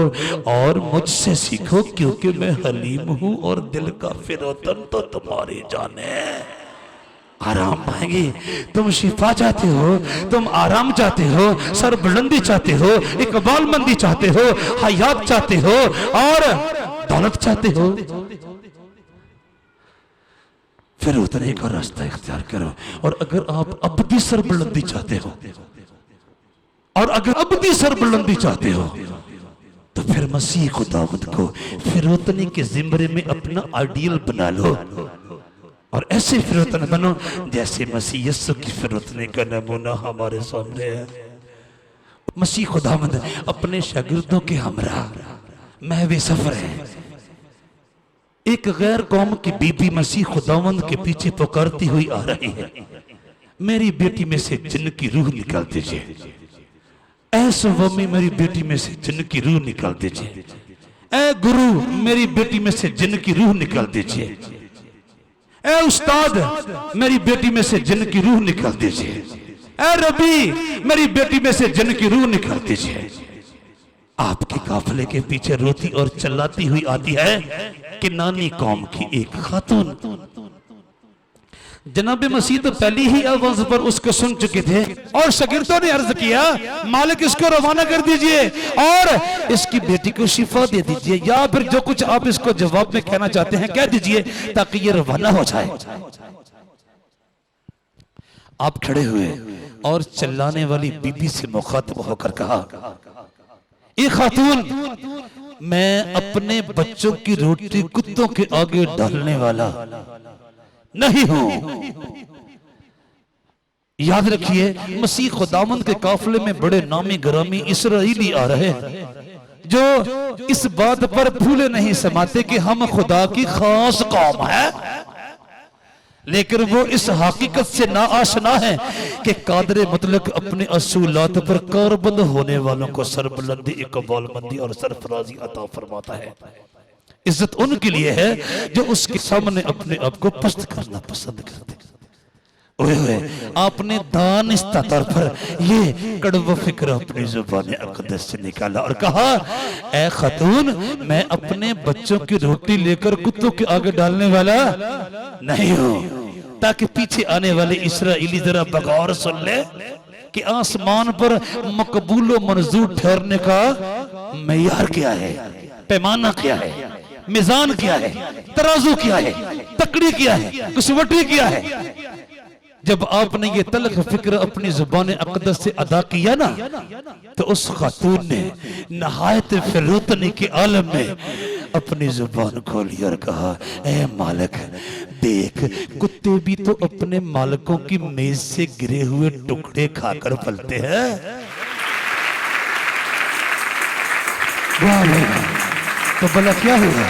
और मुझसे सीखो, क्योंकि मैं हलीम हूं और दिल का फिरौतन तो तुम्हारी जाने। आराम पाएंगे। तुम शिफा चाहते हो, तुम आराम चाहते हो, सर बुलंदी चाहते हो, इकबालमंदी चाहते हो, हयात चाहते हो और दौलत चाहते हो, फिर उतने का रास्ता इख्तियार करो। और अगर आप अबदी सर बुलंदी चाहते हो, और अगर अबदी सर बुलंदी चाहते हो, तो फिर मसीह खुदावंद को फिरौतनी के जिम्मे में अपना आइडियल बना लो और ऐसे फिरौतन बनो जैसे मसीह यीशु की फिरौतनी का नमूना हमारे सामने है। मसीह खुदावंद अपने शागिर्दों के हमरा महवे सफर है। एक गैर कौम की बीबी मसीह खुदावंद के पीछे पुकारती हुई आ रही है, मेरी बेटी में से जिन्न की रूह निकाल दीजिए, ऐ स्वामी मेरी बेटी में से जिन्न की रूह निकाल दीजिए, ऐ गुरु मेरी बेटी में से जिन्न की रूह निकाल दीजिए, ऐ उस्ताद मेरी बेटी में से जिन्न की रूह निकाल दीजिए, ऐ रबी मेरी बेटी में से जिन्न की रूह निकाल दीजिए। आपके काफले के पीछे रोती और चिल्लाती हुई आती है कि नानी कौम की एक खातून। जनाब मसीह तो पहली ही आवाज पर उसको सुन चुके थे और शागिर्दों ने अर्ज किया मालिक इसको रवाना कर दीजिए और इसकी बेटी को शिफा दे दीजिए, या फिर जो कुछ आप इसको जवाब में कहना चाहते हैं कह दीजिए ताकि ये रवाना हो जाए। आप खड़े हुए और चिल्लाने वाली बीबी से मुखातब होकर कहा, ए खातून मैं अपने बच्चों की रोटी कुत्तों के आगे डालने वाला नहीं हूं। याद रखिए मसीह खुदावंद के काफले में बड़े नामी गरामी इसराइली आ रहे हैं जो इस बात पर फूले नहीं समाते कि हम खुदा की खास कौम है, लेकिन वो इस हकीकत से ना आशना है कि कादरे मुतलक अपने असूलात पर कारबंद होने वालों को सरबुलंदी, इकबालमंदी और सरफराजी अता फरमाता है। इज्जत उनके लिए है जो उसके सामने अपने आप को पस्त करना पसंद करते। ओए आपने दानिस्ता तौर पर ये कड़वा फिक्र अपनी जुबान अक़दस से निकाला और कहा, ऐ खातून मैं अपने बच्चों की रोटी लेकर कुत्तों के आगे डालने वाला नहीं हूं, ताकि पीछे आने वाले इस्राएली जरा बगौर सुन ले कि आसमान पर मकबूल व मंजूर ठहरने का मेयार क्या है। पैमाना क्या है, मिजान क्या है, तराजू क्या है, तकड़ी क्या है, कसवटी क्या है। जब आपने ये तलख फिक्र अपनी जुबान अक़दस से अदा किया ना, तो उस खातून ने नहायत फिरोतनी के आलम में अपनी जुबान खोली और कहा, ए मालिक देख, कुत्ते भी तो अपने मालिकों की मेज से गिरे हुए टुकड़े खाकर पलते हैं। तो भला क्या हुआ,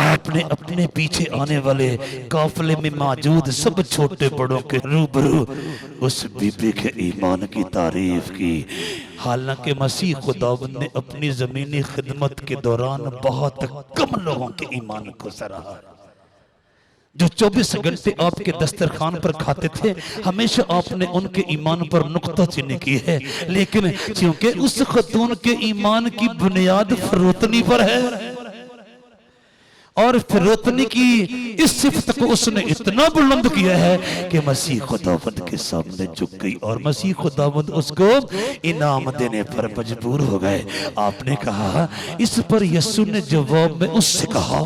आपने अपने पीछे आने वाले काफिले में मौजूद सब छोटे बड़ों के रूबरू उस बीबी के ईमान की तारीफ की। हालांकि मसीह खुदावंद ने अपनी जमीनी खिदमत के दौरान बहुत कम लोगों के ईमान को सराहा। जो 24 घंटे आपके दस्तरखान पर खाते थे, हमेशा आपने उनके ईमान पर नुक्ताचीनी की है, लेकिन क्योंकि उस खतून के ईमान की बुनियाद फरोतनी पर है और फिरोतनी की इस सिफत को उसने इतना बुलंद किया है कि मसीह खुदावंद के सामने झुक गई और मसीह खुदावंद उसको इनाम देने पर मजबूर हो गए। आपने कहा, इस पर यीशु ने जवाब में उससे कहा,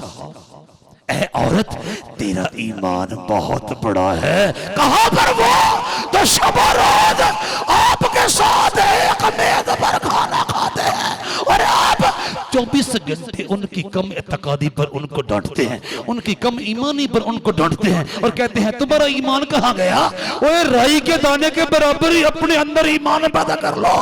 ऐ औरत तेरा ईमान बहुत बड़ा है। कहां पर वो तो शब रोज आपके साथ एक मेज पर खाना खाते हैं और आप 24 घंटे उनकी कम एतकादी पर उनको डांटते हैं, उनकी कम ईमानी पर उनको डांटते हैं और कहते हैं तुम्हारा ईमान कहाँ गया? ओए राई के दाने के बराबर ही अपने अंदर ईमान पैदा कर लो,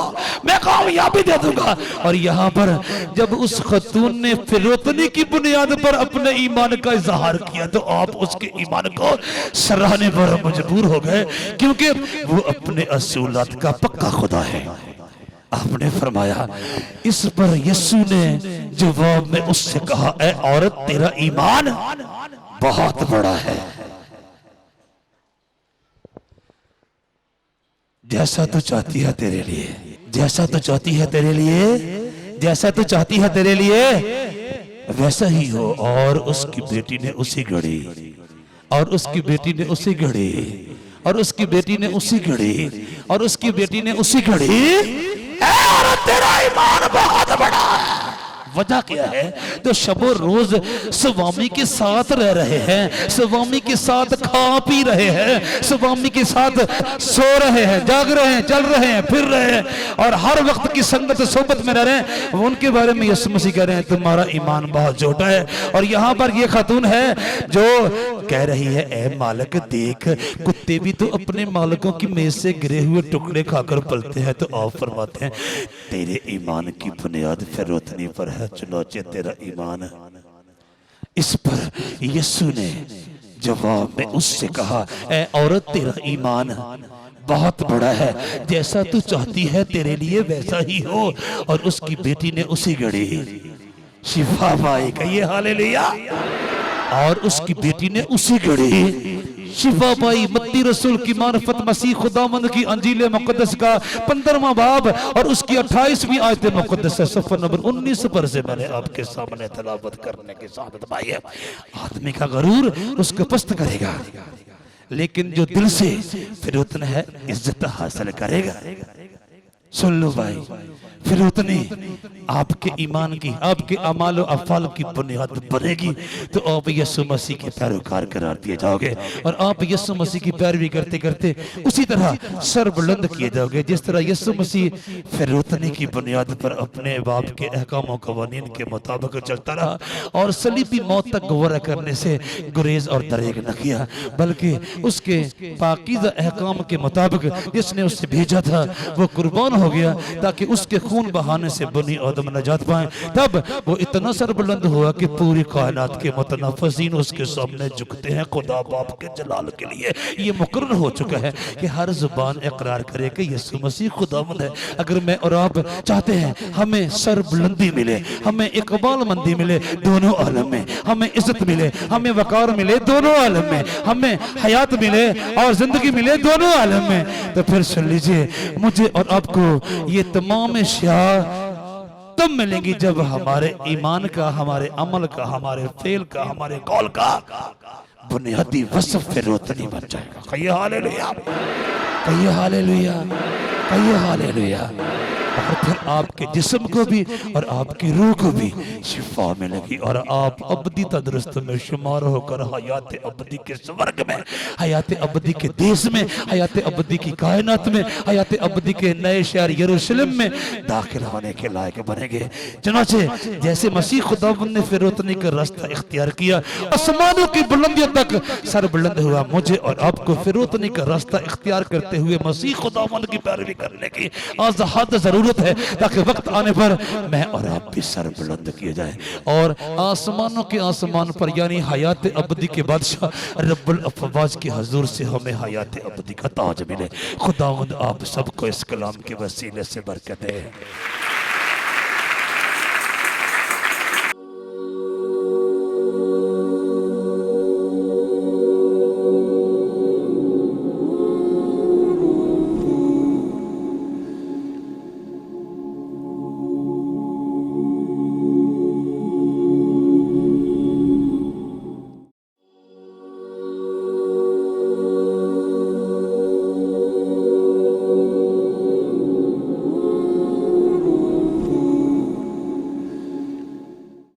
मैं कामयाबी दे दूंगा। और यहाँ पर जब उस खतून ने फिरोतनी की बुनियाद पर अपने ईमान का इजहार किया तो आप उसके ईमान को सराहने पर मजबूर हो गए, क्योंकि वो अपने असूलात का पक्का खुदा है। आपने फरमाया, इस पर यीशु ने जवाब में उससे कहा, ऐ औरत तेरा ईमान बहुत बड़ा है। जैसा तू चाहती है तेरे लिए, जैसा तू चाहती है तेरे लिए, जैसा तू चाहती है तेरे लिए वैसा ही हो। और उसकी बेटी ने उसी घड़ी, और उसकी बेटी ने उसी घड़ी, और उसकी बेटी ने उसी घड़ी, और उसकी बेटी ने उसी घड़ी, औरत तेरा ईमान बहुत बड़ा है। वजह क्या है? तो शबो रोज स्वामी के साथ रह रहे हैं, स्वामी के साथ खा पी रहे हैं, स्वामी के साथ सो रहे हैं, जाग रहे हैं, चल रहे हैं, फिर रहे हैं और हर वक्त की संगत सोबत में रह रहे हैं। उनके बारे में यीशु मसीह कह रहे हैं तुम्हारा ईमान बहुत छोटा है। और यहाँ पर ये खातून है जो कह रही है, ए मालिक देख, कुत्ते भी तो अपने मालिकों की मेज से गिरे हुए टुकड़े खाकर पलते हैं। तो आप फरमाते हैं तेरे ईमान की बुनियाद फिरोतनी पर है, चुनाचे तेरा ईमान। इस पर यीशु ने जवाब में उससे कहा, ऐ औरत तेरा ईमान बहुत बड़ा है, जैसा तू चाहती है तेरे लिए वैसा ही हो। और उसकी बेटी ने उसी घड़ी शिफा पाई। कहिए हालेलुया। और उसकी बेटी ने उसी घड़ी शिफा पाई। मत्ती रसूल की मार्फत मसीह खुदावंद की अंजील मुकद्दस का 15वां बाब और उसकी 28वीं आयत मुकद्दस सफर नंबर 19 पर से मैंने आपके सामने तलावत करने की सादत पाई है। आदमी का गरूर उसको पस्त करेगा, लेकिन जो दिल से फिर उतना है इज्जत हासिल करेगा। सुन लो भाई, फिर उतनी आपके ईमान की, आपके अमाल और अफाल की बुनियाद बनेगी तो आप यीशु मसीह के पैरोकार करार दिए जाओगे और आप यीशु मसीह की पैरवी करते करते उसी तरह सर बुलंद किए जाओगे जिस तरह यीशु मसीह फिर उतनी की बुनियाद पर अपने बाप के अहकाम और कवानीन के मुताबिक चलता रहा और सलीबी मौत तक गवारा करने से गुरेज और दरेग न किया, बल्कि उसके पाकीज़ा अहकाम के मुताबिक जिसने उसे भेजा था वो कुर्बान हो गया ताकि उसके खून बहाने से बनी आदम नजात पाए। तब वो इतना सरबुलंद हुआ कि पूरी कायनात के मुतनफ़्फ़िसीन उसके सामने झुकते हैं खुदा बाप के जलाल के लिए। ये मुकर्रर हो चुका है कि हर जुबान इकरार करे कि यीशु मसीह खुदावंद है। अगर मैं और आप चाहते हैं हमें सरबुलंदी मिले, हमें इकबाल मंदी मिले दोनों आलम में, हमें इज्जत मिले, हमें वकार मिले दोनों आलम में, हमें हयात मिले और जिंदगी मिले दोनों आलम में, तो फिर सुन लीजिए मुझे और आपको ये तमाम तब मिलेंगी जब हमारे ईमान का, हमारे अमल का, हमारे फेल का, हमारे कौल का बुनियादी वस्फ फिर रोतनी बन जाएगा। कहिए हालेलुया, कहिए हालेलुया, कहिए हालेलुया। और फिर आपके जिस्म को भी और आपकी रूह को भी शिफा मिलेगी और आप अबदी तंदुरुस्त में शुमार होकर हयात अबदी के स्वर्ग में, हयात अबदी के देश में, हयात अबदी की कायनात में, हयात अबदी के नए शहर यरूशलेम में दाखिल होने के लायक बनेंगे। चुनाचे जैसे मसीह खुदावंद ने फिरौतनी का रास्ता इख्तियार किया, आसमानों की बुलंदियों तक सर बुलंद हुआ, मुझे और आपको फिरौतनी का रास्ता इख्तियार करते हुए मसीह खुदावंद की पैरवी करने की आज हद जरूरत है, ताकि वक्त आने पर मैं और आप भी सर बुलंद किए जाए और आसमानों के आसमान पर यानी हयात अबदी के बादशाह रब्बुल अफवाज के हजूर से हमें हयात अबदी का ताज मिले। खुदावंद आप सबको इस कलाम के वसीले से बरकत दे।